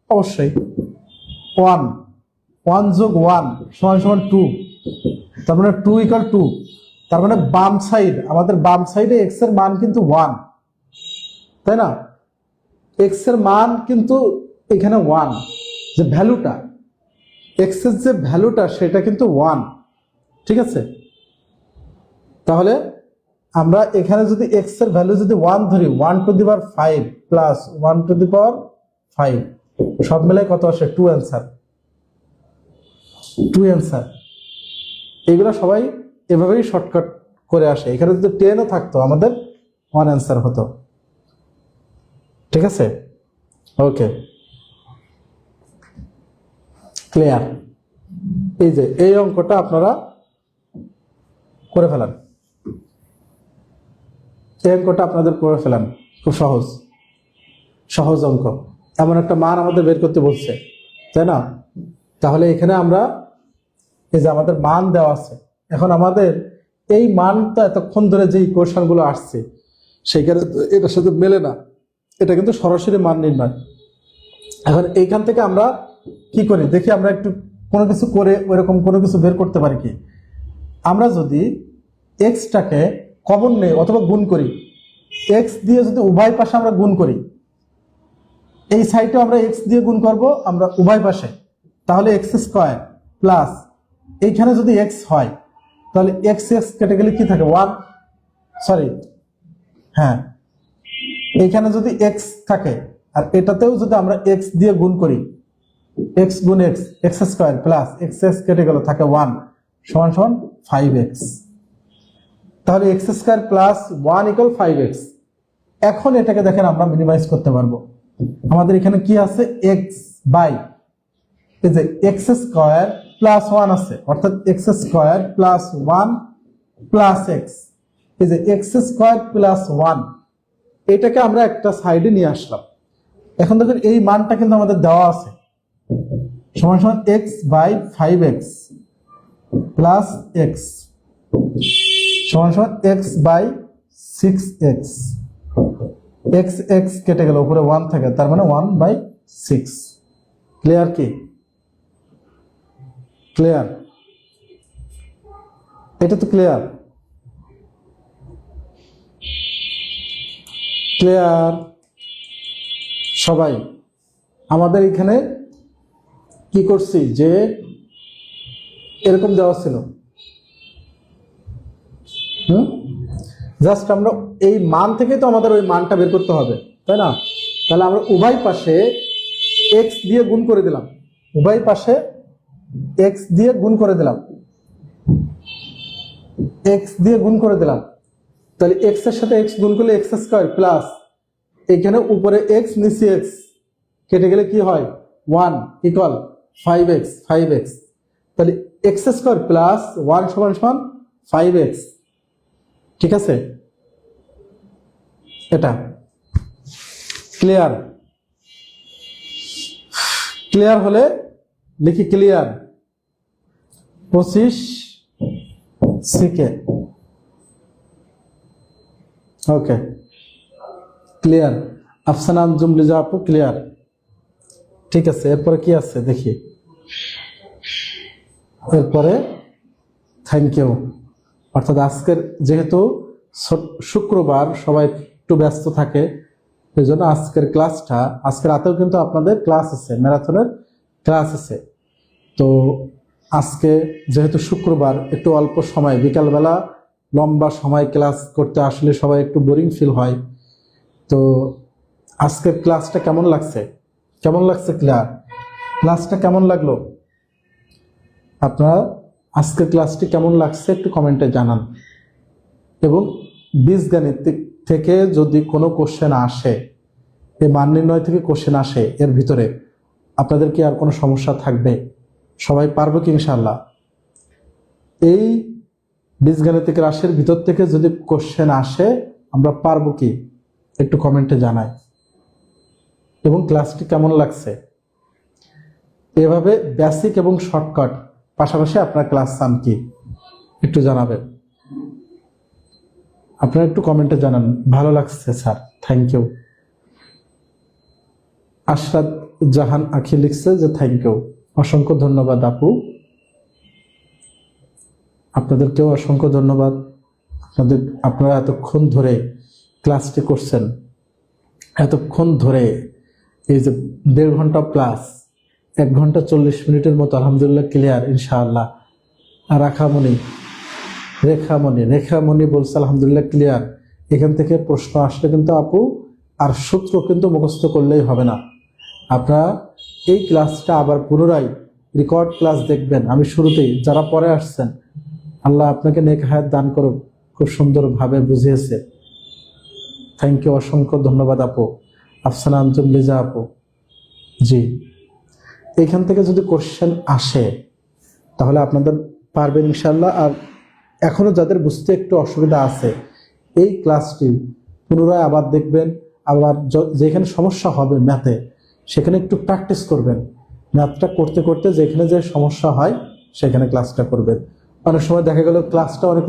অবশ্যই 1 যোগ 1 সমান সমান 2, তার মানে 2 = 2। তার মানে বাম সাইড, আমাদের বাম সাইডে এক্স এর মান কিন্তু 1, তাই না? এক্স এর মান কিন্তু এখানে 1, যে ভ্যালুটা, এক্স এর যে ভ্যালুটা সেটা কিন্তু 1, ঠিক আছে? তাহলে আমরা এখানে যদি এক্স এর ভ্যালু যদি 1 ধরি, 1⁵ প্লাস 1⁵, সব মিলাই কত আসে? 2 অ্যান্সার। এগুলো সবাই এভাবেই শর্টকাট করে আসে। এখানে যদি 10ও থাকতো আমাদের 1 অ্যান্সার হতো, ঠিক আছে? ওকে, ক্লিয়ার। এই যে এই অঙ্কটা আপনারা করে ফেলান, এই অঙ্কটা আপনাদের করে ফেলান। খুব সহজ সহজ অঙ্ক, এমন একটা মান আমাদের বের করতে বলছে, তাই না? তাহলে এখানে আমরা এই যে আমাদের মান দেওয়া আছে, এখন আমাদের এই মানটা এতক্ষণ ধরে যে ইকুয়েশনগুলো আসছে সেইখানে এটার সাথে মেলে না, এটা কিন্তু সরাসরি মান নির্ণয়। এখন এইখান থেকে আমরা কি করি দেখি, আমরা একটু কোনো কিছু করে ওইরকম কোনো কিছু বের করতে পারি কি। আমরা যদি এক্সটাকে কমন নেই অথবা গুণ করি, এক্স দিয়ে যদি উভয় পাশে আমরা গুণ করি, এই সাইডে আমরা এক্স দিয়ে গুণ করব আমরা উভয় পাশে, তাহলে এক্স স্কোয়ার প্লাস এইখানে যদি এক্স হয় তাহলে এক্স এক্স কেটে গেলে কি থাকে, ওয়ান। সরি, হ্যাঁ, এইখানে যদি এক্স থাকে আর এটাতেও যদি আমরা এক্স দিয়ে গুণ করি, এক্স গুণ x, x square plus x x কেটে গেল, থাকে ওয়ান, সমান সমান 5x। তাহলে x square plus 1 equal 5x। এখন এটাকে দেখেন আমরা মিনিমাইজ করতে পারবো। আমাদের এখানে কি আছে, এক্স বাই এই যে এক্স স্কোয়ার প্লাস 1 আছে, অর্থাৎ x square plus 1 plus x, এই যে এক্স স্কোয়ার প্লাস 1, এটাকে আমরা একটা সাইডে নিয়ে আসলাম। এখন দেখেন এই মানটা কিন্তু আমাদের দেওয়া আছে, সমান সমান x by 5x plus x সমান সমান x by 6x। X x কেটে গেল, উপরে 1 থাকে, তার মানে 1/6। ক্লিয়ার কি? ক্লিয়ার? এটা তো ক্লিয়ার? ক্লিয়ার সবাই? আমাদের এখানে কি করছি যে এরকম দেওয়া ছিল, জাস্ট আমরা এই মান থেকে তো আমাদের ওই মানটা বের করতে হবে, তাই না? তাহলে আমরা উভয় পাশে এক্স দিয়ে গুণ করে দিলাম, উভয় পাশে এক্স দিয়ে গুণ করে দিলাম, এক্স দিয়ে গুণ করে দিলাম। তাহলে এক্স এর সাথে এক্স গুণ করলে এক্স স্কোয়ার প্লাস এখানে উপরে এক্স নিচে এক্স কেটে গেলে কি হয়, 1 ইকুয়াল 5x। তাহলে এক্স স্কোয়ার প্লাস 1 সমান সমান 5x। ঠিক আছে? এটা ক্লিয়ার? ক্লিয়ার হলে লিখি ক্লিয়ার 25 সিকে। ওকে, ক্লিয়ার। আফসানা আঞ্জুম লিজা আপু ক্লিয়ার? ঠিক আছে, এরপরে কি আছে দেখি। এরপরে থ্যাংক ইউ, অর্থাৎ আজকের যেহেতু শুক্রবার সবাই একটু ব্যস্ত থাকে, এই জন্য আজকের ক্লাসটা, আজকে রাতেও কিন্তু আপনাদের ক্লাস আছে, ম্যারাথনের ক্লাস আছে। তো আজকে যেহেতু শুক্রবার, একটু অল্প সময়, বিকালবেলা লম্বা সময় ক্লাস করতে আসলে সবাই একটু বোরিং ফিল হয়। তো আজকের ক্লাসটা কেমন লাগছে? কেমন লাগছে ক্লাসটা কেমন লাগলো? আপনারা আজকের ক্লাসটি কেমন লাগছে একটু কমেন্টে জানান। এবং বীজগণিত থেকে যদি কোনো কোশ্চেন আসে, এই মান নির্ণয় থেকে কোশ্চেন আসে, এর ভিতরে আপনাদের কি আর কোনো সমস্যা থাকবে? সবাই পারবে কি ইনশাআল্লাহ? এই বীজগাণিতিক রাশির ভিতর থেকে যদি কোশ্চেন আসে আমরা পারবো কি একটু কমেন্টে জানাই। এবং ক্লাসটি কেমন লাগছে, এভাবে বেসিক এবং শর্টকাট পাশাপাশি আপনার ক্লাস চান কি একটু জানাবেন। আপনারা একটু কমেন্টে জানান ভালো লাগছে স্যার, থ্যাংক ইউ। আশরাত জাহান আখি লিখছে যে থ্যাংক ইউ, অসংখ্য ধন্যবাদ আপু, আপনাদেরকেও অসংখ্য ধন্যবাদ। আপনারা এতক্ষণ ধরে ক্লাসটি করছেন, এতক্ষণ ধরে এই যে 1.5 ঘন্টা প্লাস 1 ঘন্টা 40 মিনিটের মতো আলহামদুলিল্লাহ ক্লিয়ার ইনশাআল্লাহ। আর রেখামণি বলছে আলহামদুলিল্লাহ ক্লিয়ার। এখান থেকে প্রশ্ন আসলে কিন্তু আপু আর সূত্র কিন্তু মুখস্থ করলেই হবে না, আপনারা এই ক্লাসটা আবার পুনরায় রেকর্ড ক্লাস দেখবেন। আমি শুরুতেই, যারা পরে আসছেন আল্লাহ আপনাকে নেক হায়াত দান করুক, খুব সুন্দরভাবে বুঝিয়েছে। থ্যাংক ইউ, অসংখ্য ধন্যবাদ আপু। আফসানা আঞ্জুম লিজা আপু, জি, এইখান থেকে যদি কোশ্চেন আসে তাহলে আপনাদের পারবেন ইনশাল্লাহ। আর এখনো যাদের বুঝতে একটু অসুবিধা আছে এই ক্লাসটি পুনরায় আবার দেখবেন, আবার যেখানে সমস্যা হবে ম্যাথে সেখানে একটু প্র্যাকটিস করবেন। ম্যাথটা করতে করতে যেখানে যে সমস্যা হয় সেখানে ক্লাসটা করবেন। অনেক সময় দেখা গেল ক্লাসটা অনেক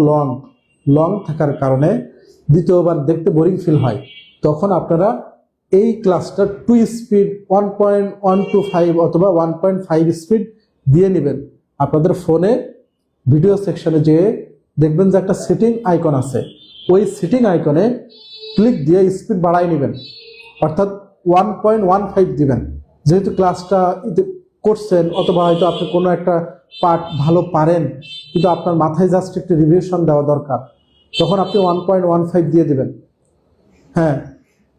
লং থাকার কারণে দ্বিতীয়বার দেখতে বোরিং ফিল হয়, তখন আপনারা এই ক্লাসটা 2 স্পিড 1.125 অথবা 1.5 স্পিড দিয়ে নেবেন। আপনাদের ফোনে ভিডিও সেকশনে যেয়ে দেখবেন যে একটা সেটিং আইকন আছে, ওই সেটিং আইকনে ক্লিক দিয়ে স্পিড বাড়াই নেবেন, অর্থাৎ 1.15 দিবেন। যেহেতু ক্লাসটা করছেন অথবা হয়তো আপনি কোনো একটা পার্ট ভালো পারেন কিন্তু আপনার মাথায় জাস্ট একটু রিভিশন দেওয়া দরকার, তখন আপনি 1.15 দিয়ে দিবেন। হ্যাঁ,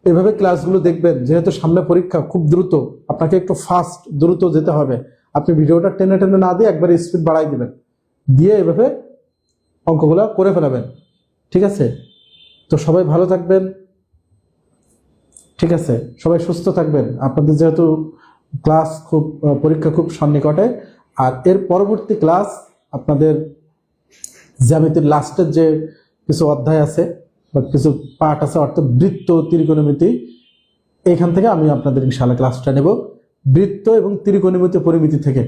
এভাবে ক্লাসগুলো দেখবেন। যেহেতু সামনে পরীক্ষা, খুব দ্রুত আপনাকে একটু ফাস্ট দ্রুত যেতে হবে। আপনি ভিডিওটা টেনে টেনে না দিয়ে একবারে স্পিড বাড়াই দিবেন, দিয়ে এভাবে অঙ্কগুলো করে ফেলাবেন। ঠিক আছে? তো সবাই ভালো থাকবেন, ঠিক আছে? সবাই সুস্থ থাকবেন। আপনাদের যেহেতু পরীক্ষা খুব সন্নিকটে, আর এর পরবর্তী ক্লাস আপনাদের জ্যামিতির লাস্টের যে কিছু অধ্যায় আছে বা কিছু পার্ট আছে, অর্থাৎ বৃত্ত, ত্রিকোণমিতি, এইখান থেকে আমি আপনাদের ইনশাআল্লাহ ক্লাসটা নেব, বৃত্ত এবং ত্রিকোণমিতি পরিমিতি থেকে।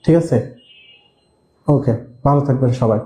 ঠিক আছে? ওকে, ভালো থাকবেন সবাই।